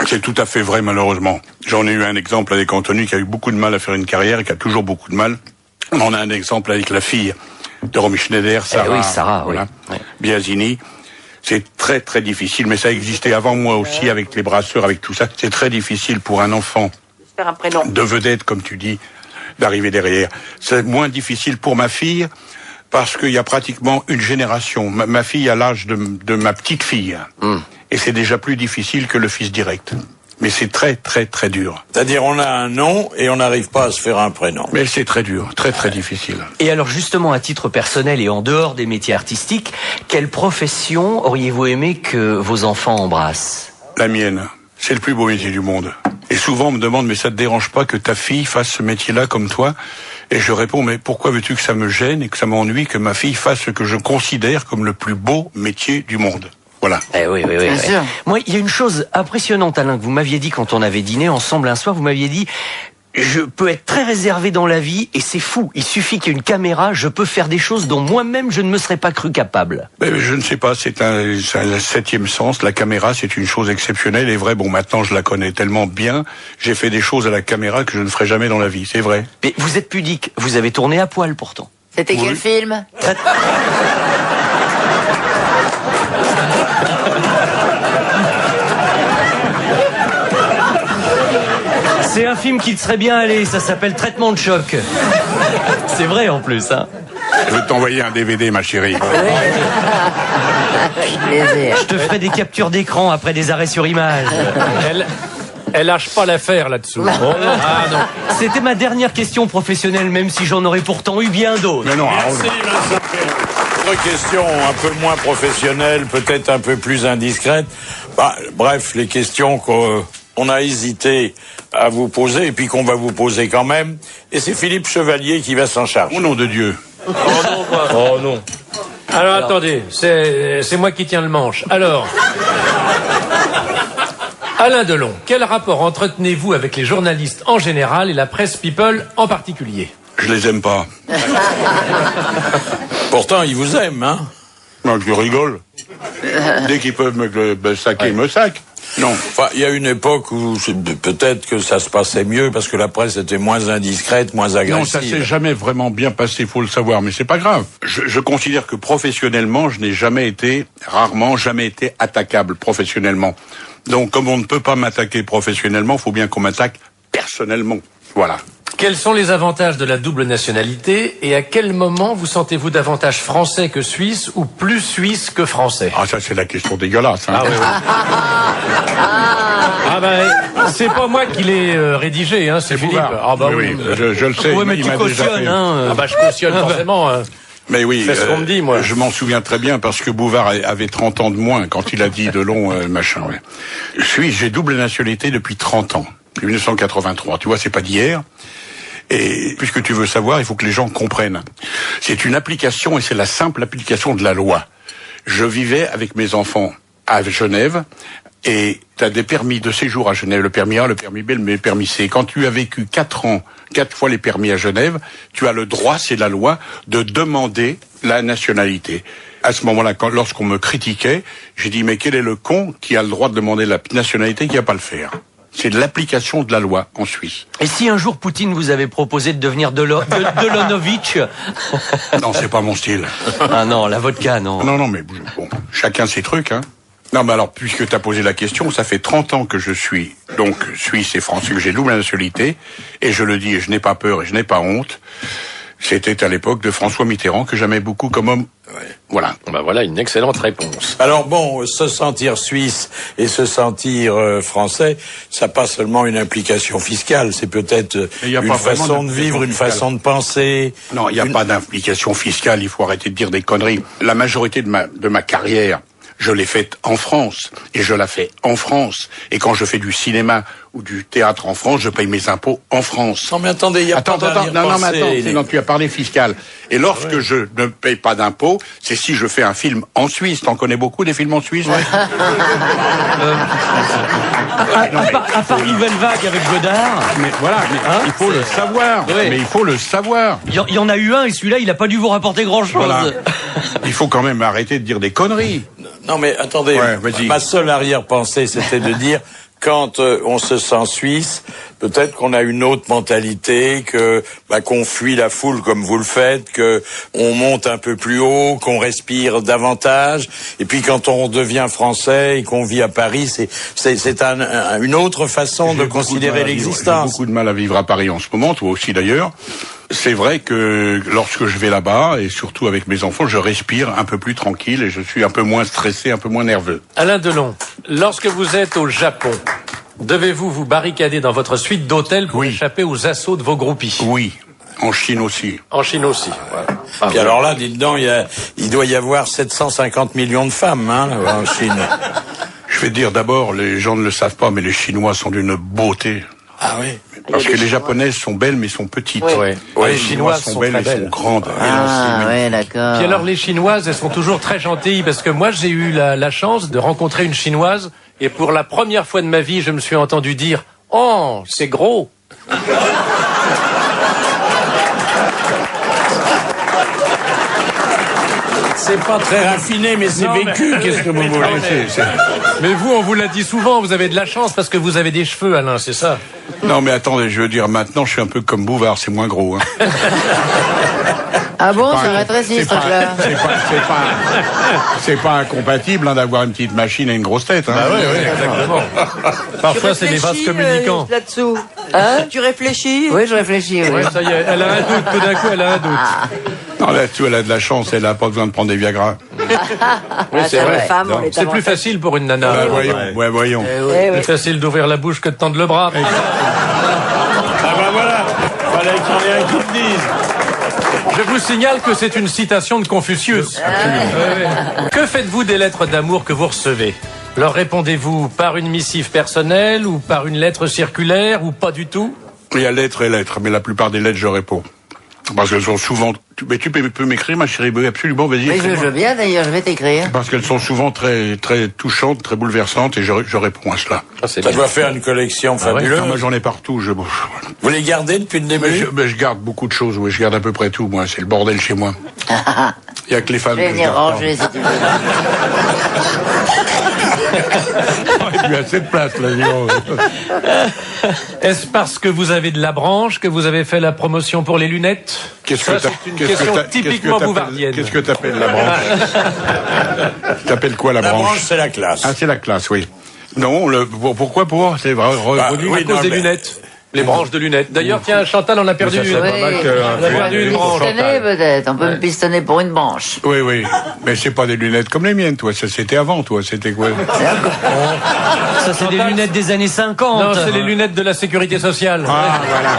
C'est tout à fait vrai, malheureusement. J'en ai eu un exemple avec Anthony, qui a eu beaucoup de mal à faire une carrière et qui a toujours beaucoup de mal. On en a un exemple avec la fille de Romy Schneider, Sarah, voilà. Biasini. C'est très très difficile, mais ça existait avant moi aussi, avec les brasseurs, avec tout ça. C'est très difficile pour un enfant de vedette, comme tu dis, d'arriver derrière. C'est moins difficile pour ma fille, parce qu'il y a pratiquement une génération. Ma fille a l'âge de ma petite fille. Et c'est déjà plus difficile que le fils direct. Mais c'est très très très dur. C'est-à-dire on a un nom et on n'arrive pas à se faire un prénom. Mais c'est très dur, très très difficile. Et alors justement, à titre personnel et en dehors des métiers artistiques, quelle profession auriez-vous aimé que vos enfants embrassent? La mienne. C'est le plus beau métier du monde. Et souvent on me demande, mais ça te dérange pas que ta fille fasse ce métier-là comme toi? Et je réponds, mais pourquoi veux-tu que ça me gêne et que ça m'ennuie que ma fille fasse ce que je considère comme le plus beau métier du monde? Voilà. Oui. Moi, il y a une chose impressionnante, Alain, que vous m'aviez dit quand on avait dîné ensemble un soir. Vous m'aviez dit, je peux être très réservé dans la vie et c'est fou. Il suffit qu'il y ait une caméra, je peux faire des choses dont moi-même je ne me serais pas cru capable. Mais je ne sais pas, c'est un 7e sens. La caméra, c'est une chose exceptionnelle et vraie. Bon, maintenant, je la connais tellement bien. J'ai fait des choses à la caméra que je ne ferai jamais dans la vie. C'est vrai. Mais vous êtes pudique. Vous avez tourné à poil pourtant. C'était quel film? C'est un film qui te serait bien allé, ça s'appelle Traitement de choc. C'est vrai en plus, hein. Je vais t'envoyer un DVD, ma chérie. Je te ferai des captures d'écran après des arrêts sur image. Elle lâche pas l'affaire là-dessous. Ah non. C'était ma dernière question professionnelle, même si j'en aurais pourtant eu bien d'autres. Mais non, Merci, Vincent. autre question un peu moins professionnelle, peut-être un peu plus indiscrète. Bref, les questions qu'on a hésité à vous poser et puis qu'on va vous poser quand même. Et c'est Philippe Chevalier qui va s'en charger. Au nom de Dieu. Oh non, quoi. Oh non. Alors attendez, c'est moi qui tiens le manche. Alors, Alain Delon, quel rapport entretenez-vous avec les journalistes en général et la presse people en particulier? Je les aime pas. Pourtant, ils vous aiment, hein? Moi, je rigole. Dès qu'ils peuvent me saquer, ils me saquent. Non. Enfin, il y a une époque où peut-être que ça se passait mieux parce que la presse était moins indiscrète, moins agressive. Non, ça s'est jamais vraiment bien passé, faut le savoir, mais c'est pas grave. Je considère que professionnellement, je n'ai rarement jamais été attaquable professionnellement. Donc, comme on ne peut pas m'attaquer professionnellement, faut bien qu'on m'attaque personnellement. Voilà. Quels sont les avantages de la double nationalité et à quel moment vous sentez-vous davantage français que suisse ou plus suisse que français? Ah, ça c'est la question dégueulasse. Hein. Ah oui, oui. Ah ben, c'est pas moi qui l'ai rédigé, hein, c'est Philippe. Ah bah oui, je le sais. Ouais, mais tu cautionnes, hein. Ah bah je cautionne forcément. Mais oui, c'est ce qu'on me dit, moi. Je m'en souviens très bien parce que Bouvard avait 30 ans de moins quand il a dit Delon, machin. Ouais. J'ai double nationalité depuis 30 ans, 1983. Tu vois, c'est pas d'hier. Et puisque tu veux savoir, il faut que les gens comprennent. C'est une application et c'est la simple application de la loi. Je vivais avec mes enfants à Genève et tu as des permis de séjour à Genève, le permis A, le permis B, le permis C. Quand tu as vécu 4 fois les permis à Genève, tu as le droit, c'est la loi, de demander la nationalité. À ce moment-là, lorsqu'on me critiquait, j'ai dit mais quel est le con qui a le droit de demander la nationalité qui n'a pas le faire? C'est de l'application de la loi en Suisse. Et si un jour Poutine vous avait proposé de devenir Delonovitch? Non, c'est pas mon style. Ah non, la vodka, non. Non, mais bon, chacun ses trucs, hein. Non, mais alors, puisque tu as posé la question, ça fait 30 ans que je suis donc suisse et français, que j'ai double nationalité, et je le dis, et je n'ai pas peur et je n'ai pas honte. C'était à l'époque de François Mitterrand que j'aimais beaucoup comme homme. Ouais. Voilà. Ben voilà une excellente réponse. Alors bon, se sentir suisse et se sentir français, ça pas seulement une implication fiscale, c'est peut-être une façon de vivre, une façon de penser. Non, il n'y a pas d'implication fiscale, il faut arrêter de dire des conneries. La majorité de ma carrière, je l'ai faite en France, et je la fais en France. Et quand je fais du cinéma ou du théâtre en France, je paye mes impôts en France. Non mais attendez, il y a pas non, tu as parlé fiscal. Et lorsque je ne paye pas d'impôts, c'est si je fais un film en Suisse. T'en connais beaucoup des films en Suisse? À part Nouvelle Vague avec Godard. Mais voilà, il faut le savoir. Ouais. Mais il faut le savoir. Il y en a eu un et celui-là, il a pas dû vous rapporter grand-chose. Voilà. Il faut quand même arrêter de dire des conneries. Non mais attendez, ma seule arrière-pensée c'était de dire quand on se sent suisse, peut-être qu'on a une autre mentalité, que qu'on fuit la foule comme vous le faites, que on monte un peu plus haut, qu'on respire davantage. Et puis quand on devient français et qu'on vit à Paris, c'est une autre façon de considérer l'existence. J'ai beaucoup de mal à vivre à Paris en ce moment, toi aussi d'ailleurs. C'est vrai que lorsque je vais là-bas, et surtout avec mes enfants, je respire un peu plus tranquille et je suis un peu moins stressé, un peu moins nerveux. Alain Delon, lorsque vous êtes au Japon, devez-vous vous barricader dans votre suite d'hôtel pour échapper aux assauts de vos groupies? Oui. En Chine aussi. En Chine aussi. Voilà. Puis alors là, dites donc, il doit y avoir 750 millions de femmes en Chine. Je vais dire d'abord, les gens ne le savent pas, mais les Chinois sont d'une beauté. Ah oui. Parce que les Japonaises sont belles, mais sont petites. Oui. Les Chinoises sont belles, elles sont grandes. Ah ouais, d'accord. Puis alors les Chinoises, elles sont toujours très gentilles parce que moi j'ai eu la chance de rencontrer une Chinoise et pour la première fois de ma vie, je me suis entendu dire « Oh, c'est gros !» C'est pas très raffiné, mais c'est vécu. Qu'est-ce que vous voulez? Mais vous, on vous l'a dit souvent, vous avez de la chance parce que vous avez des cheveux, Alain, c'est ça? Non, mais attendez, je veux dire, maintenant, je suis un peu comme Bouvard, c'est moins gros. Hein. Ah bon, c'est rétréci, ce truc-là. C'est pas incompatible d'avoir une petite machine et une grosse tête. Hein. Bah oui, exactement. Parfois, c'est des vases communicants. Là-dessous. Tu réfléchis? Oui, je réfléchis. Oui. Ouais, ça y est, elle a un doute, tout d'un coup, elle a un doute. Non, là-dessus, elle a de la chance, elle a pas besoin de prendre des Viagra. Oui, c'est vrai. C'est plus facile pour une nana. Voyons. C'est plus facile d'ouvrir la bouche que de tendre le bras. Ah bah voilà, fallait qu'il y en ait un qui le dise. Je vous signale que c'est une citation de Confucius. Que faites-vous des lettres d'amour que vous recevez? Leur répondez-vous par une missive personnelle ou par une lettre circulaire ou pas du tout? Il y a lettres et lettres, mais la plupart des lettres, je réponds. Parce qu'elles sont souvent... Mais tu peux m'écrire, ma chérie, absolument, vas-y. Oui, je veux bien, d'ailleurs, je vais t'écrire. Parce qu'elles sont souvent très touchantes, très bouleversantes, et je réponds à cela. Ça doit faire une collection fabuleuse. Moi, j'en ai partout. Vous les gardez depuis le début? Je garde beaucoup de choses, oui, je garde à peu près tout, moi. C'est le bordel chez moi. Il y a que les femmes Je vais que je venir garde ranger, si tu veux. Il y a plus assez de place, là, disons. Est-ce parce que vous avez de la branche que vous avez fait la promotion pour les lunettes? C'est une question typiquement bouvardienne. Qu'est-ce que t'appelles la branche? T'appelles quoi la branche? La branche, c'est la classe. Ah, c'est la classe, oui. Non, pourquoi pour? C'est vrai, à cause des lunettes. Les branches de lunettes. D'ailleurs, tiens, Chantal en a perdu une. On a perdu une branche. Peut-être. On peut me pistonner pour une branche. Oui, oui. Mais c'est pas des lunettes comme les miennes, toi. Ça, c'était avant, toi. C'était quoi? Ça, c'est des lunettes des années 50. Non, c'est les lunettes de la sécurité sociale. Ah, voilà.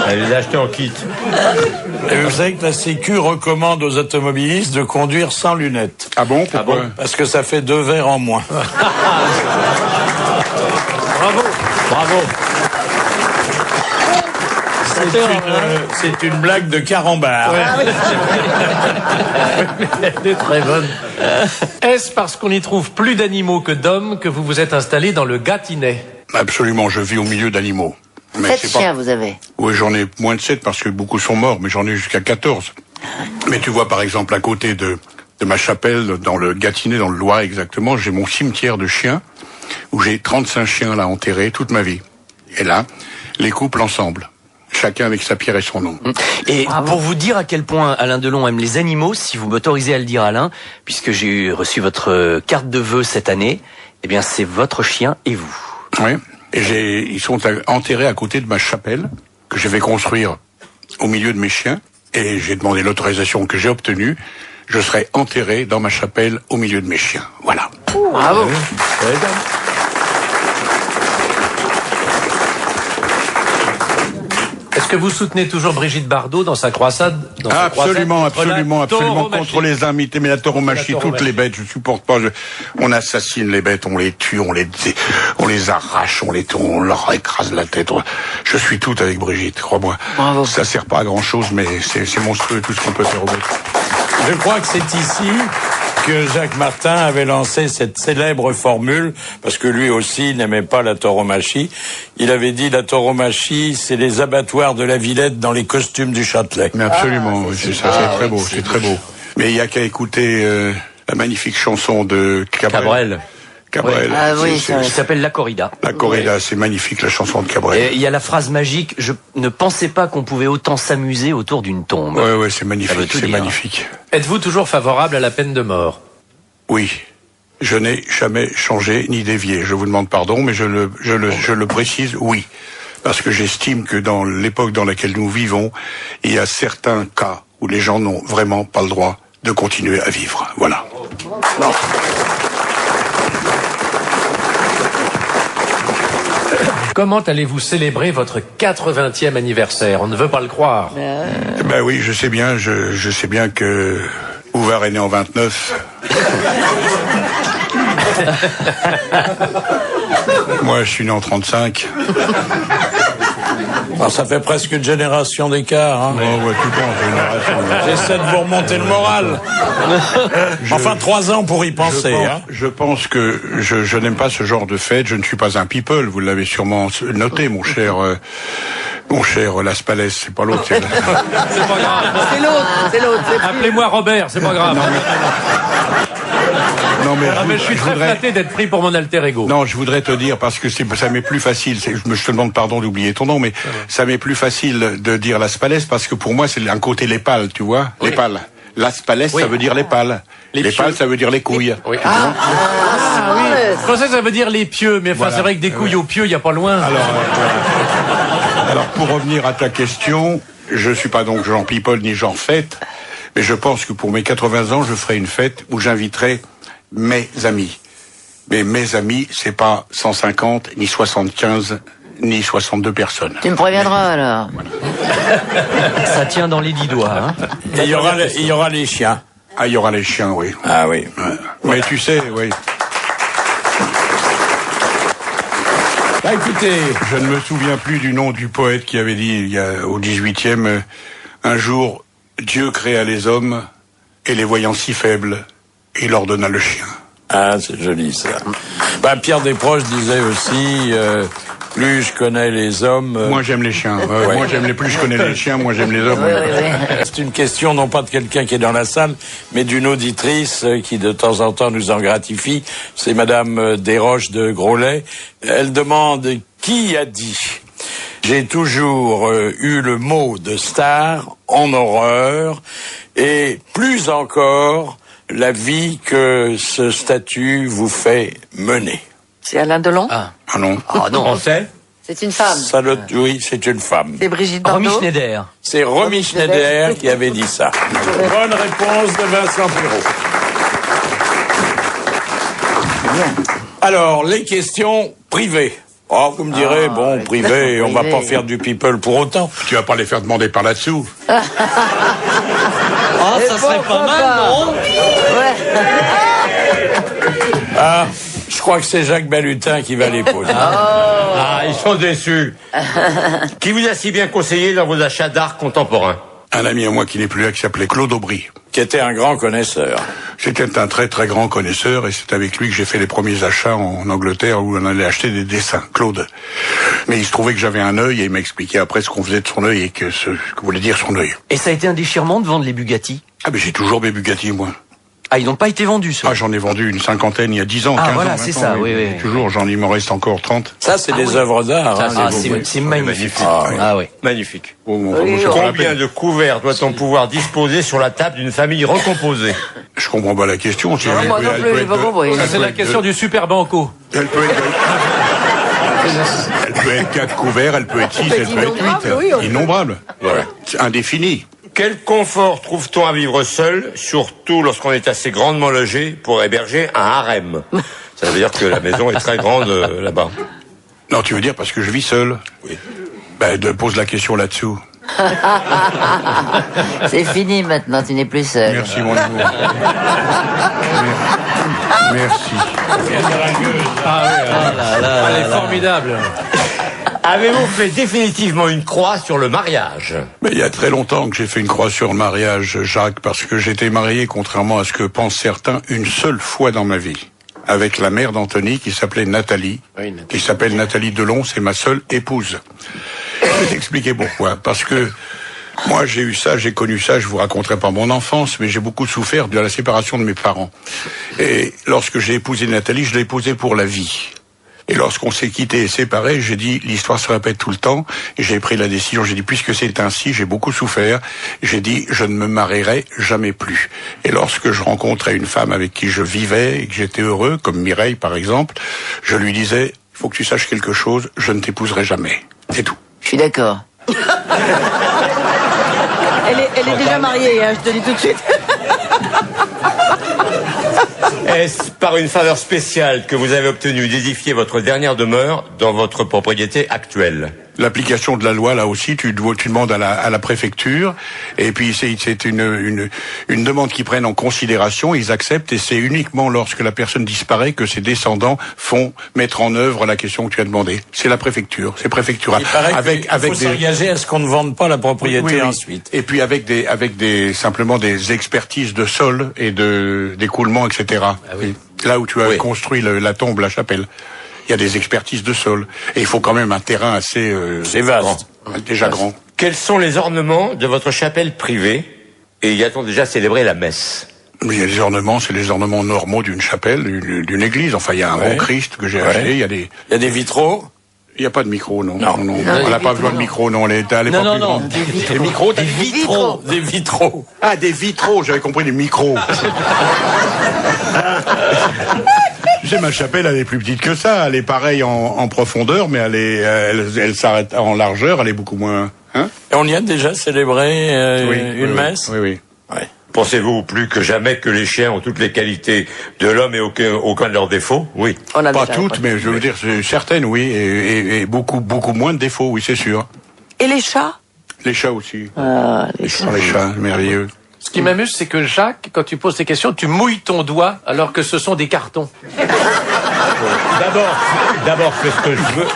Elle les a achetées en kit. Et vous savez que la Sécu recommande aux automobilistes de conduire sans lunettes. Ah bon? Pourquoi? Parce que ça fait 2 verres en moins. Bravo. Bravo. C'est une blague de carambar. Elle est très bonne. Est-ce parce qu'on y trouve plus d'animaux que d'hommes que vous vous êtes installé dans le Gâtinais? Absolument, je vis au milieu d'animaux. 7 chiens, vous avez? Oui, j'en ai moins de 7 parce que beaucoup sont morts, mais j'en ai jusqu'à 14. Mais tu vois, par exemple, à côté de ma chapelle, dans le Gâtinais, dans le Loiret exactement, j'ai mon cimetière de chiens, où j'ai 35 chiens là enterrés toute ma vie. Et là, les couples ensemble. Chacun avec sa pierre et son nom. Et pour vous dire à quel point Alain Delon aime les animaux, si vous m'autorisez à le dire, Alain, puisque j'ai reçu votre carte de vœux cette année, eh bien c'est votre chien et vous. Oui. Et ils sont enterrés à côté de ma chapelle, que je vais construire au milieu de mes chiens. Et j'ai demandé l'autorisation que j'ai obtenue. Je serai enterré dans ma chapelle au milieu de mes chiens. Voilà. Bravo. Est-ce que vous soutenez toujours Brigitte Bardot dans sa croisade? Absolument, contre les invités, mais la tauromachie, toutes les bêtes, je supporte pas. On assassine les bêtes, on les tue, on les arrache, on leur écrase la tête. Je suis tout avec Brigitte, crois-moi. Bravo. Ça sert pas à grand chose, mais c'est monstrueux tout ce qu'on peut faire aux bêtes. Je crois que c'est ici que Jacques Martin avait lancé cette célèbre formule, parce que lui aussi n'aimait pas la tauromachie. Il avait dit la tauromachie, c'est les abattoirs de la Villette dans les costumes du Châtelet. Mais absolument, c'est très beau, c'est très beau. Mais il y a qu'à écouter la magnifique chanson de Cabrel. Cabrel. Ah oui, ça s'appelle La Corrida. La Corrida, c'est magnifique la chanson de Cabrel. Et il y a la phrase magique, je ne pensais pas qu'on pouvait autant s'amuser autour d'une tombe. Ouais, c'est magnifique, c'est magnifique. Êtes-vous toujours favorable à la peine de mort? Oui. Je n'ai jamais changé ni dévié. Je vous demande pardon, mais je le précise, oui. Parce que j'estime que dans l'époque dans laquelle nous vivons, il y a certains cas où les gens n'ont vraiment pas le droit de continuer à vivre. Voilà. Bon. Comment allez-vous célébrer votre 80e anniversaire? On ne veut pas le croire. Ben oui, je sais bien que Bouvard est né en 29. Moi, je suis né en 35. Alors, ça fait presque une génération d'écart. Hein. Oh, ouais, tout le temps, génération. J'essaie de vous remonter le moral. Enfin, 3 ans pour y penser. Je pense que je n'aime pas ce genre de fête. Je ne suis pas un people. Vous l'avez sûrement noté, mon cher Las Palais. C'est pas l'autre. C'est pas grave. C'est l'autre. Appelez-moi Robert, c'est pas grave. Non, mais je suis très flatté d'être pris pour mon alter ego. Non, je voudrais te dire, parce que ça m'est plus facile, je te demande pardon d'oublier ton nom, mais ça m'est plus facile de dire Las Palais, parce que pour moi, c'est un côté l'épale, tu vois, oui. L'épale. Las Palais, ça veut dire l'épale. L'épale, ça veut dire les couilles. Oui. Oui. Oui. Je pensais que ça veut dire les pieux, mais enfin, voilà. C'est vrai que des couilles aux pieux, il n'y a pas loin. Alors, pour revenir à ta question, je suis pas donc genre people ni genre fête, mais je pense que pour mes 80 ans, je ferai une fête où j'inviterai mes amis. Mais mes amis, c'est pas 150, ni 75, ni 62 personnes. Tu me préviendras alors. Ça tient dans les 10 doigts. Hein. Et il y aura les chiens. Ah, il y aura les chiens, oui. Ah oui. Ouais. Mais tu sais, oui. Bah écoutez, je ne me souviens plus du nom du poète qui avait dit, au 18e, un jour, Dieu créa les hommes et les voyant si faibles, il leur donna le chien. Ah, c'est joli ça. Bah Pierre Desproges disait aussi, plus je connais les hommes... Moi j'aime les chiens. Ouais. Moi j'aime plus je connais les chiens, moi j'aime les hommes. C'est une question non pas de quelqu'un qui est dans la salle, mais d'une auditrice qui de temps en temps nous en gratifie. C'est Madame Desroches de Groslay. Elle demande qui a dit « J'ai toujours eu le mot de star en horreur et plus encore la vie que ce statut vous fait mener. » C'est Alain Delon? Ah non. Ah non. On sait. C'est une femme. Oui, c'est une femme. C'est Brigitte Bardot. Romy Schneider. C'est Romy Schneider qui avait dit ça. Bonne réponse de Vincent Perrault. Alors, les questions privées. Oh, vous me direz, privé, on va pas faire du people pour autant. Tu vas pas les faire demander par là-dessous. Ah, ça serait pas mal, non? Ah, je crois que c'est Jacques Balutin qui va les poser. Ah, ils sont déçus. Qui vous a si bien conseillé dans vos achats d'art contemporain? Un ami à moi qui n'est plus là, qui s'appelait Claude Aubry. Qui était un grand connaisseur. C'était un très très grand connaisseur et c'est avec lui que j'ai fait les premiers achats en Angleterre où on allait acheter des dessins, Claude. Mais il se trouvait que j'avais un œil et il m'a expliqué après ce qu'on faisait de son œil et ce que voulait dire son œil. Et ça a été un déchirement de vendre les Bugatti? Ah mais j'ai toujours mes Bugatti moi. Ah, ils n'ont pas été vendus, ceux. Ah, j'en ai vendu une cinquantaine il y a 10 ans, 15 ans. Ah, voilà, c'est ça, oui. Toujours, il m'en reste encore 30. Ça, c'est des œuvres d'art. C'est magnifique. Ah oui. Magnifique. Combien de couverts doit-on pouvoir disposer sur la table d'une famille recomposée? Je comprends pas la question. Moi non plus, j'ai pas compris. C'est la question du super banco. Elle peut être 4 couverts, elle peut être 6, elle peut être 8. Innombrable. Voilà. Indéfini. Quel confort trouve-t-on à vivre seul, surtout lorsqu'on est assez grandement logé pour héberger un harem? Ça veut dire que la maison est très grande là-bas. Non, tu veux dire parce que je vis seul? Oui. Pose la question là-dessous. C'est fini maintenant, tu n'es plus seul. Merci mon amour. Merci. Elle est formidable. Avez-vous fait définitivement une croix sur le mariage? Mais il y a très longtemps que j'ai fait une croix sur le mariage, Jacques, parce que j'étais marié, contrairement à ce que pensent certains, une seule fois dans ma vie. Avec la mère d'Anthony, qui s'appelait Nathalie, qui s'appelle Nathalie Delon, c'est ma seule épouse. Je vais t'expliquer pourquoi. Parce que moi, j'ai eu ça, j'ai connu ça, je vous raconterai pas mon enfance, mais j'ai beaucoup souffert de la séparation de mes parents. Et lorsque j'ai épousé Nathalie, je l'ai épousée pour la vie. Et lorsqu'on s'est quittés et séparés, j'ai dit, l'histoire se répète tout le temps, et j'ai pris la décision, j'ai dit, puisque c'est ainsi, j'ai beaucoup souffert, j'ai dit, je ne me marierai jamais plus. Et lorsque je rencontrais une femme avec qui je vivais, et que j'étais heureux, comme Mireille par exemple, je lui disais, il faut que tu saches quelque chose, je ne t'épouserai jamais. C'est tout. Je suis d'accord. Elle est déjà mariée, hein, je te dis tout de suite. Est-ce par une faveur spéciale que vous avez obtenu d'édifier votre dernière demeure dans votre propriété actuelle? L'application de la loi, là aussi, tu demandes à la préfecture, et puis c'est une demande qu'ils prennent en considération, ils acceptent, et c'est uniquement lorsque la personne disparaît que ses descendants font mettre en œuvre la question que tu as demandé. C'est la préfecture, c'est préfectural. Il paraît qu'il faut s'engager à ce qu'on ne vende pas la propriété ensuite. Et puis avec simplement des expertises de sol et d'écoulement, etc. Ah oui. Là où tu as construit la tombe, la chapelle. Il y a des expertises de sol. Et il faut quand même un terrain assez... c'est vaste. Déjà grand. Quels sont les ornements de votre chapelle privée? Et y a-t-on déjà célébré la messe? Il y a les ornements, c'est les ornements normaux d'une chapelle, d'une église. Enfin, il y a un gros Christ que j'ai acheté. Il y a des vitraux. Il n'y a pas de micro, non. Non. On n'a pas besoin de micro, non. Elle est pas plus grande. Des micros, des vitraux. Des vitraux. Ah, des vitraux. J'avais compris des micros. Tu sais, ma chapelle, elle est plus petite que ça. Elle est pareille en profondeur, mais elle s'arrête en largeur. Elle est beaucoup moins. Hein? Et on y a déjà célébré une messe. Oui. Pensez-vous plus que jamais que les chiens ont toutes les qualités de l'homme et aucun de leurs défauts? Oui. Pas toutes, mais je veux dire, certaines, oui, et beaucoup moins de défauts, oui, c'est sûr. Et les chats? Les chats aussi. Les chats, merveilleux. Ce qui m'amuse, c'est que Jacques, quand tu poses tes questions, tu mouilles ton doigt alors que ce sont des cartons. D'abord, fais ce que je veux.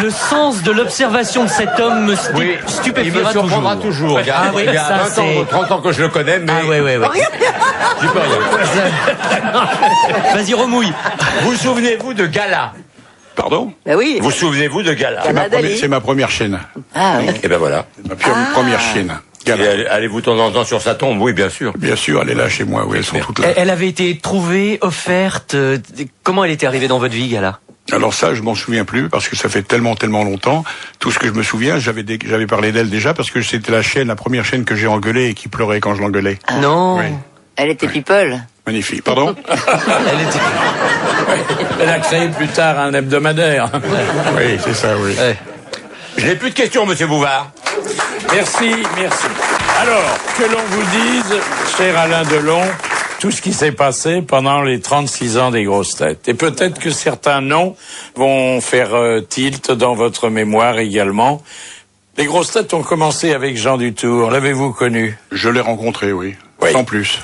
Le sens de l'observation de cet homme me stupéfiera il me surprendra toujours. Il y a 20 ans, 30 ans que je le connais, mais... Ah ouais. J'y peux rien. Vas-y, remouille. Vous souvenez-vous de Gala? Pardon? Ben oui. Vous souvenez-vous de Gala? C'est ma première chaîne. Ah oui. Et ben voilà. Ma première chaîne. Et allez-vous de temps en temps sur sa tombe? Oui, bien sûr. Bien sûr, elle est là chez moi, oui, elles sont toutes là. Elle avait été trouvée, offerte. Comment elle était arrivée dans votre vie, Gala? Alors ça, je m'en souviens plus parce que ça fait tellement longtemps. Tout ce que je me souviens, j'avais parlé d'elle déjà parce que c'était la première chaîne que j'ai engueulée et qui pleurait quand je l'engueulais. Non. Oui. Elle était people. Magnifique. Pardon? Elle a créé plus tard un hebdomadaire. Oui, c'est ça, oui. Je n'ai plus de questions, monsieur Bouvard. Merci. Alors, que l'on vous dise, cher Alain Delon, tout ce qui s'est passé pendant les 36 ans des grosses têtes. Et peut-être que certains noms vont faire tilt dans votre mémoire également. Les grosses têtes ont commencé avec Jean Dutour. L'avez-vous connu? Je l'ai rencontré, oui. Sans plus.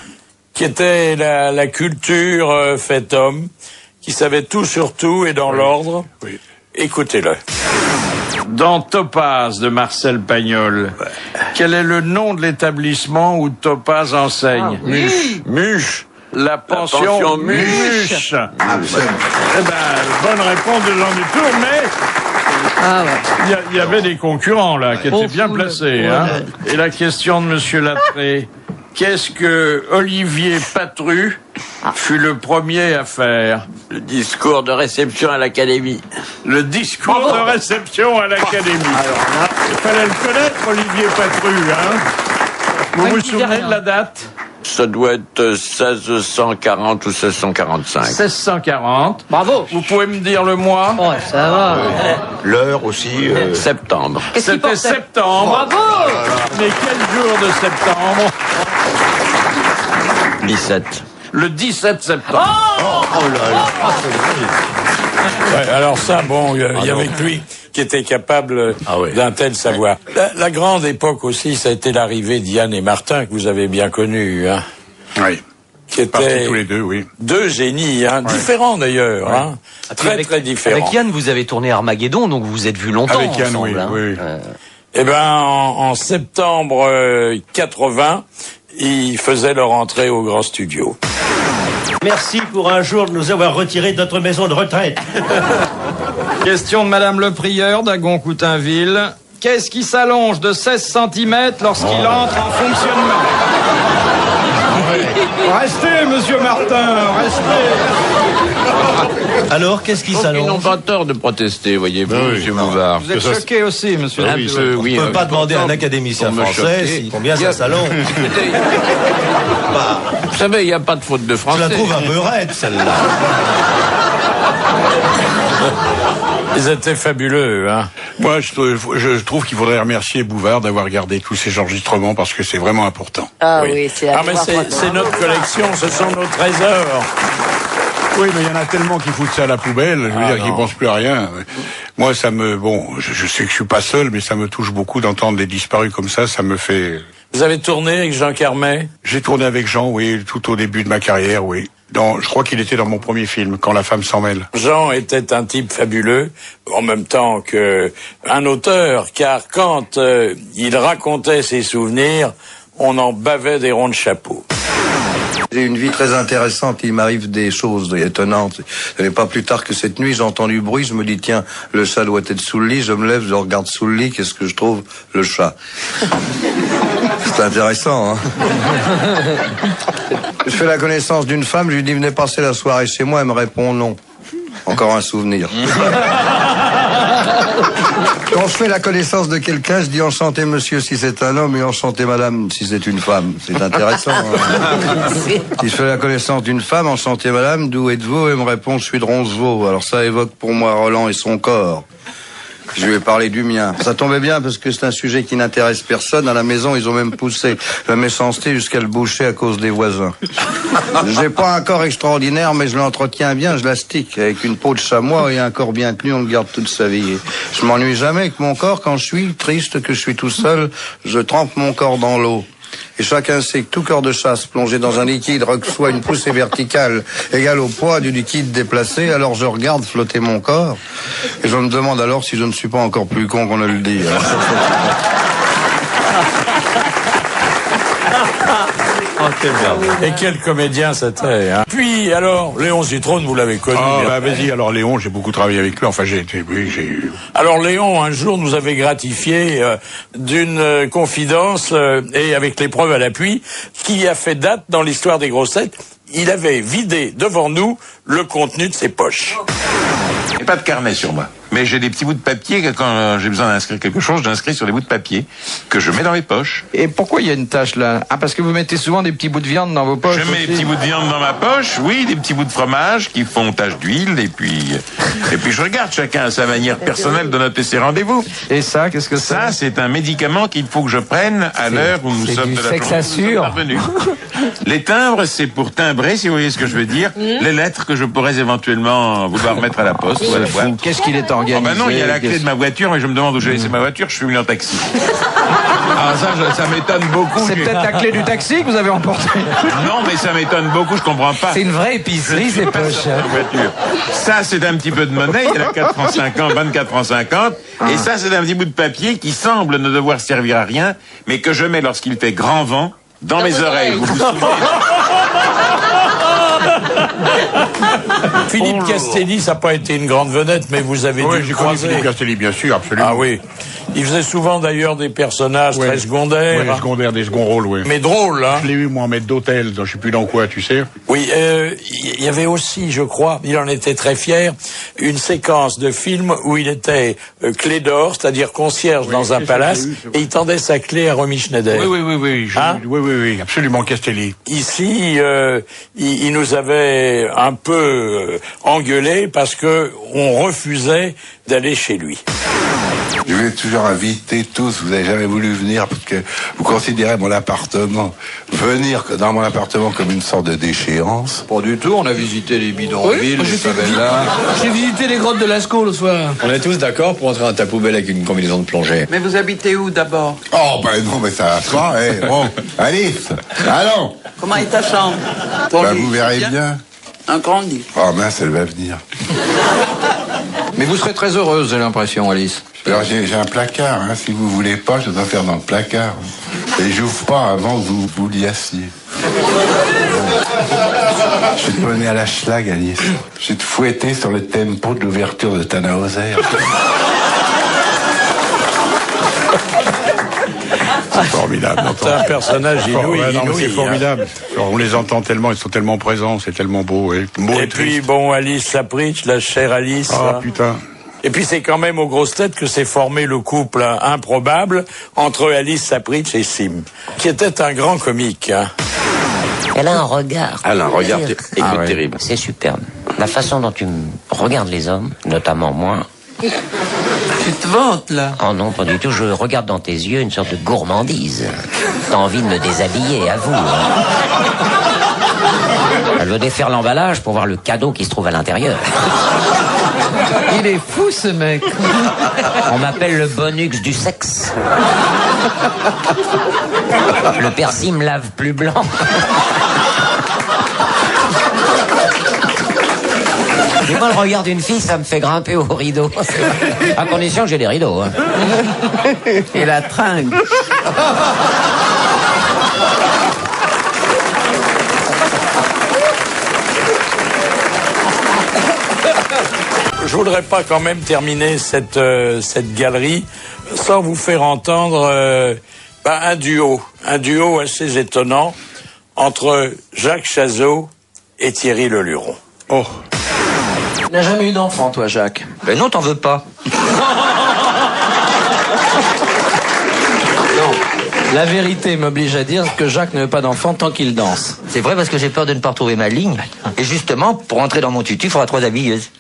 Qui était la culture faite homme, qui savait tout sur tout et dans l'ordre. Oui. Écoutez-le. Dans Topaz de Marcel Pagnol, quel est le nom de l'établissement où Topaz enseigne? Muche. La pension Muche. Eh ben, bonne réponse de Jean Dutour, mais il y avait des concurrents là qui étaient bien placés. Hein. Et la question de Monsieur Lattré, qu'est-ce que Olivier Patru fut le premier à faire? Le discours de réception à l'Académie. Le discours de réception à l'Académie. Il fallait le connaître, Olivier Patru, hein? Vous vous souvenez de la date? Ça doit être 1640 ou 1645. 1640. Bravo. Vous pouvez me dire le mois? Oh, ça va. L'heure aussi. Septembre. C'était septembre. Bravo. Mais quel jour de septembre? 17. Le 17 septembre. Oh là là. Ouais, alors ça, bon, il y avait que lui qui était capable d'un tel savoir. La grande époque aussi, ça a été l'arrivée d'Yann et Martin, que vous avez bien connu, hein. Oui. Qui étaient tous les deux, oui. Deux génies, hein, différents d'ailleurs, hein. Très différents. Avec Yann, vous avez tourné Armageddon, donc vous vous êtes vus longtemps avec Yann, ensemble. oui. Eh ben, en septembre 80, ils faisaient leur entrée au grand studio. Merci pour un jour de nous avoir retirés de notre maison de retraite. Question de Madame le Prieur d'Agon-Coutainville. Qu'est-ce qui s'allonge de 16 cm lorsqu'il entre en fonctionnement? Restez, monsieur Martin, restez. Alors, qu'est-ce qui s'allonge? Ils n'ont pas tort de protester, voyez-vous, monsieur Bouvard. Vous êtes choqué aussi, monsieur. Un peu, On oui. ne peut pas demander à un académicien français combien ça s'allonge. Vous savez, il n'y a pas de faute de français. Je la trouve un peu raide, celle-là. Ils étaient fabuleux, hein. Moi, je trouve qu'il faudrait remercier Bouvard d'avoir gardé tous ces enregistrements parce que c'est vraiment important. Ah oui, c'est mais c'est notre collection, ce sont nos trésors. Oui, mais il y en a tellement qui foutent ça à la poubelle, je veux dire, qu'ils pensent plus à rien. Moi, ça me, je sais que je suis pas seul, mais ça me touche beaucoup d'entendre les disparus comme ça me fait... Vous avez tourné avec Jean Carmet? J'ai tourné avec Jean, oui, tout au début de ma carrière, oui. Je crois qu'il était dans mon premier film, Quand la femme s'en mêle. Jean était un type fabuleux, en même temps qu'un auteur, car quand il racontait ses souvenirs, on en bavait des ronds de chapeau. J'ai une vie très intéressante, il m'arrive des choses étonnantes. Ce n'est pas plus tard que cette nuit, j'entends du bruit, je me dis tiens, le chat doit être sous le lit, je me lève, je regarde sous le lit, qu'est-ce que je trouve? Le chat. C'est intéressant, hein. Je fais la connaissance d'une femme, je lui dis venez passer la soirée chez moi, elle me répond non. Encore un souvenir. Quand je fais la connaissance de quelqu'un, je dis enchanté monsieur si c'est un homme et enchanté madame si c'est une femme. C'est intéressant. Hein. Si je fais la connaissance d'une femme, enchanté madame, d'où êtes-vous? Elle me répond je suis de Roncevaux. Alors ça évoque pour moi Roland et son corps. Je vais parler du mien. Ça tombait bien parce que c'est un sujet qui n'intéresse personne. À la maison, ils ont même poussé la méchanceté jusqu'à le boucher à cause des voisins. J'ai pas un corps extraordinaire, mais je l'entretiens bien, je l'astique. Avec une peau de chamois et un corps bien tenu, on le garde toute sa vie. Et je m'ennuie jamais avec mon corps. Quand je suis triste, que je suis tout seul, je trempe mon corps dans l'eau. Et chacun sait que tout corps de chasse plongé dans un liquide reçoit une poussée verticale égale au poids du liquide déplacé. Alors je regarde flotter mon corps et je me demande alors si je ne suis pas encore plus con qu'on ne le dit. Et quel comédien c'était, hein. Puis, alors, Léon Zitrone, vous l'avez connu. Ah, bah, vas-y, alors Léon, j'ai beaucoup travaillé avec lui. Enfin, j'ai eu... Alors, Léon, un jour, nous avait gratifié d'une confidence, et avec les preuves à l'appui, qui a fait date dans l'histoire des grosses têtes. Il avait vidé devant nous le contenu de ses poches. J'ai pas de carnet sur moi, mais j'ai des petits bouts de papier que quand j'ai besoin d'inscrire quelque chose, j'inscris sur des bouts de papier que je mets dans mes poches. Et pourquoi il y a une tache là? Ah, parce que vous mettez souvent des petits bouts de viande dans vos poches. Je mets des petits bouts de viande dans ma poche, oui, des petits bouts de fromage qui font tache d'huile, et puis je regarde, chacun à sa manière personnelle de noter ses rendez-vous. Et ça, qu'est-ce que c'est? Ça, c'est un médicament qu'il faut que je prenne à l'heure où nous sommes de la journée. Les timbres, c'est pour timbrer, si vous voyez ce que je veux dire, les lettres que je pourrais éventuellement vouloir mettre à la poste ou à la boîte. Qu'est-ce qu'il est organisé? Oh ben non, il y a la clé de ma voiture et je me demande où j'ai laissé ma voiture, je suis venu en taxi. Ah ça m'étonne beaucoup. C'est peut-être la clé du taxi que vous avez emporté. Non, mais ça m'étonne beaucoup, je comprends pas. C'est une vraie épicerie, ces poches. Ça, c'est un petit peu de monnaie, il y a 4 francs 50, 24 francs 50. Et ça, c'est un petit bout de papier qui semble ne devoir servir à rien, mais que je mets lorsqu'il fait grand vent dans mes oreilles. Vous vous souvenez? Philippe Castelli, ça n'a pas été une grande vedette, mais vous avez dû j'ai connu Philippe Castelli, bien sûr, absolument. Ah oui. Il faisait souvent d'ailleurs des personnages très secondaires. Oui, secondaires, des seconds rôles, oui. Mais drôles, hein. Je l'ai eu, moi, en maître d'hôtel, je sais plus dans quoi, tu sais. Oui, il y avait aussi, je crois, il en était très fier, une séquence de film où il était clé d'or, c'est-à-dire concierge dans un palace, et il tendait sa clé à Romy Schneider. Oui. Oui, absolument, Castelli. Ici, il nous avait un peu engueulé parce que on refusait d'aller chez lui. Je vous ai toujours invité tous, vous n'avez jamais voulu venir parce que vous considérez mon appartement, venir dans mon appartement comme une sorte de déchéance. Pas du tout, on a visité les bidonvilles, les favelas. J'ai visité les grottes de Lascaux le soir. On est tous d'accord pour entrer dans ta poubelle avec une combinaison de plongée. Mais vous habitez où d'abord? Oh ben non, mais ça va pas, bon, Alice, allons. Comment est ta chambre? Vous verrez bien. Un grand lit. Oh mince, elle va venir. Mais vous serez très heureuse, j'ai l'impression, Alice. Alors j'ai un placard, hein. Si vous voulez pas, je dois faire dans le placard. Et j'ouvre pas avant que vous liassiez. Je vais te mener à la schlag, Alice. Je vais te fouetter sur le tempo de l'ouverture de Tannhauser. C'est formidable. C'est un personnage inouï. C'est formidable. On les entend tellement, ils sont tellement présents, c'est tellement beau. Et puis, bon, Alice Sapritch, la chère Alice. Ah, putain. Et puis c'est quand même aux grosses têtes que s'est formé le couple improbable entre Alice Sapritch et Sim, qui était un grand comique. Hein. Elle a un regard. Elle a un regard terrible. C'est superbe. La façon dont tu regardes les hommes, notamment moi. Tu te vantes, là? Oh non, pas du tout. Je regarde dans tes yeux une sorte de gourmandise. T'as envie de me déshabiller, avoue. Hein. Elle veut défaire l'emballage pour voir le cadeau qui se trouve à l'intérieur. Il est fou, ce mec. On m'appelle le bonux du sexe. Le persil me lave plus blanc. Et moi, le regard d'une fille, ça me fait grimper au rideau. À condition que j'ai des rideaux. Hein. Et la tringle. Je voudrais pas quand même terminer cette galerie sans vous faire entendre un duo assez étonnant entre Jacques Chazot et Thierry Leluron. Oh. Tu n'as jamais eu d'enfant, toi, Jacques? Ben non, t'en veux pas. Non. La vérité m'oblige à dire que Jacques ne veut pas d'enfant tant qu'il danse. C'est vrai parce que j'ai peur de ne pas retrouver ma ligne. Et justement, pour entrer dans mon tutu, il faudra 3 habilleuses.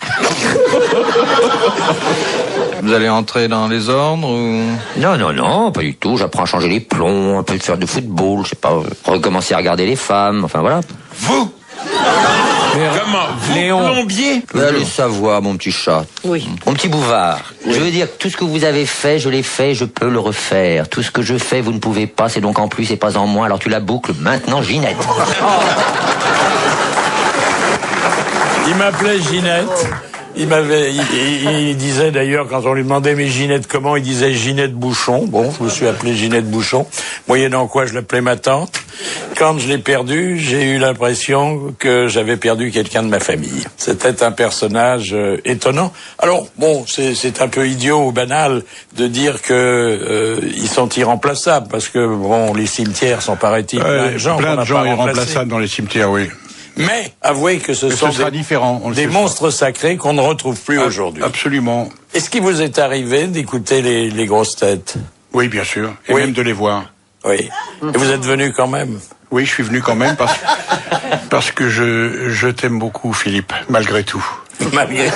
Vous allez entrer dans les ordres ou... Non, pas du tout. J'apprends à changer les plombs, un peu de faire du football, je sais pas, recommencer à regarder les femmes, enfin voilà. Vous Comment vous, Léon, plombier vous allez savoir, mon petit chat. Oui. Mon petit Bouvard. Oui. Je veux dire que tout ce que vous avez fait, je l'ai fait, je peux le refaire. Tout ce que je fais, vous ne pouvez pas, c'est donc en plus et pas en moins. Alors tu la boucles maintenant, Ginette. Il m'appelait Ginette. Il disait d'ailleurs, quand on lui demandait mais Ginette comment, il disait Ginette Bouchon. Bon, je me suis appelé Ginette Bouchon, moyennant quoi je l'appelais ma tante. Quand je l'ai perdu, j'ai eu l'impression que j'avais perdu quelqu'un de ma famille. C'était un personnage étonnant. Alors, bon, c'est un peu idiot ou banal de dire que ils sont irremplaçables, parce que, bon, les cimetières sont, paraît-il, plein de gens irremplaçables dans les cimetières, oui. Mais avouez que ce sont des monstres sacrés qu'on ne retrouve plus aujourd'hui. Absolument. Est-ce qu'il vous est arrivé d'écouter les grosses têtes? Oui, bien sûr. Et même de les voir. Oui. Et vous êtes venu quand même? Oui, je suis venu quand même parce que je t'aime beaucoup, Philippe, malgré tout. Malgré tout.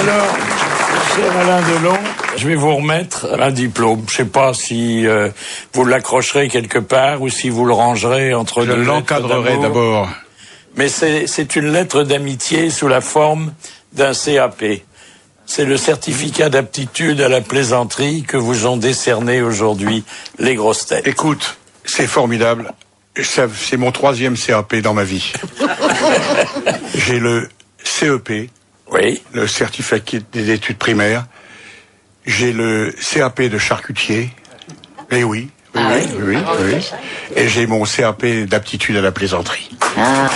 Alors, cher Alain Delon, je vais vous remettre un diplôme. Je sais pas si vous l'accrocherez quelque part ou si vous le rangerez entre deux. Je l'encadrerai d'abord. Mais c'est une lettre d'amitié sous la forme d'un CAP. C'est le certificat d'aptitude à la plaisanterie que vous ont décerné aujourd'hui les grosses têtes. Écoute, c'est formidable. C'est mon 3e CAP dans ma vie. J'ai le CEP. Oui. Le certificat des études primaires. J'ai le CAP de charcutier. Eh oui. Oui. Et j'ai mon CAP d'aptitude à la plaisanterie. Ah.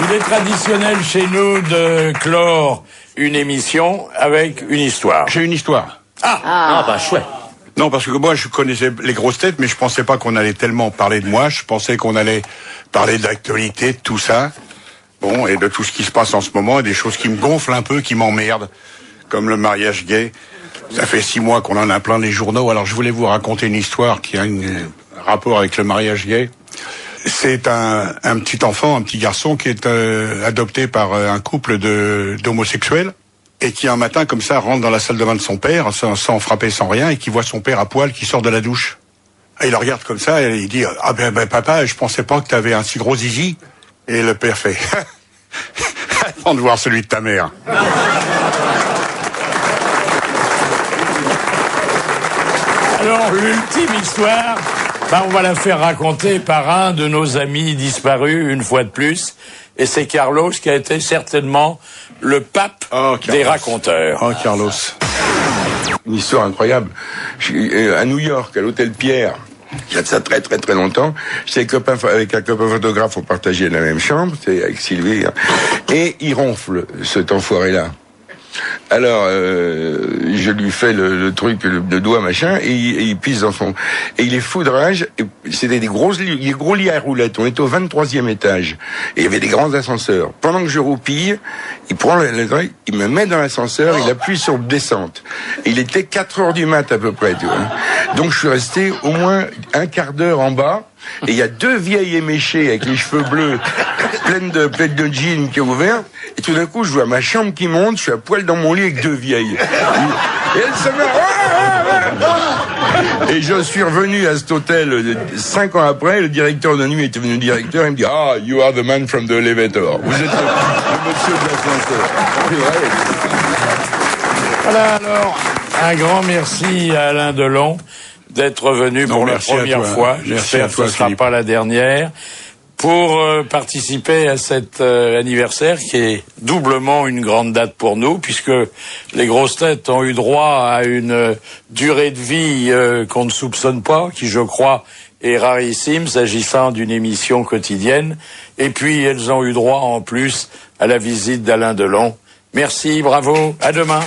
Il est traditionnel chez nous de clore une émission avec une histoire. J'ai une histoire. Ah bah chouette. Non, parce que moi, je connaissais les grosses têtes, mais je pensais pas qu'on allait tellement parler de moi. Je pensais qu'on allait parler de l'actualité, de tout ça. Bon, et de tout ce qui se passe en ce moment, et des choses qui me gonflent un peu, qui m'emmerdent, comme le mariage gay. Ça fait 6 mois qu'on en a plein les journaux. Alors, je voulais vous raconter une histoire qui a un rapport avec le mariage gay. C'est un petit enfant, un petit garçon qui est adopté par un couple d'homosexuels et qui un matin comme ça rentre dans la salle de bain de son père sans frapper, sans rien, et qui voit son père à poil qui sort de la douche. Et il le regarde comme ça et il dit « Ah ben papa, je pensais pas que t'avais un si gros zizi. » Et le père fait « Attends de voir celui de ta mère. » Alors, l'ultime histoire, on va la faire raconter par un de nos amis disparus, une fois de plus. Et c'est Carlos qui a été certainement le pape des raconteurs. Oh, Carlos. Une histoire incroyable. À New York, à l'hôtel Pierre, il y a de ça très longtemps, j'étais avec un copain photographe, on partageait la même chambre, c'était avec Sylvie, et il ronfle, cet enfoiré-là. Alors, je lui fais le truc, le doigt, machin, et il pisse dans son... Et il est fou de rage, c'était des gros lits à roulettes, on était au 23e étage, et il y avait des grands ascenseurs. Pendant que je roupille, il prend le truc, il me met dans l'ascenseur, il appuie sur descente. Et il était 4h du mat à peu près, tu vois. Donc je suis resté au moins un quart d'heure en bas, et il y a 2 vieilles éméchées avec les cheveux bleus, pleines de jeans qui ont ouvert, et tout d'un coup je vois ma chambre qui monte, je suis à poil dans mon lit avec 2 vieilles. Et elles se mettent... Et je suis revenu à cet hôtel 5 ans après, le directeur de nuit était venu directeur, il me dit « Ah, you are the man from the elevator. Vous êtes le monsieur de l'ascenseur. » Voilà, alors, un grand merci à Alain Delon d'être venu pour la première fois. J'espère que ce ne sera pas la dernière. Pour participer à cet anniversaire qui est doublement une grande date pour nous, puisque les grosses têtes ont eu droit à une durée de vie qu'on ne soupçonne pas, qui je crois est rarissime s'agissant d'une émission quotidienne. Et puis elles ont eu droit en plus à la visite d'Alain Delon. Merci, bravo, à demain.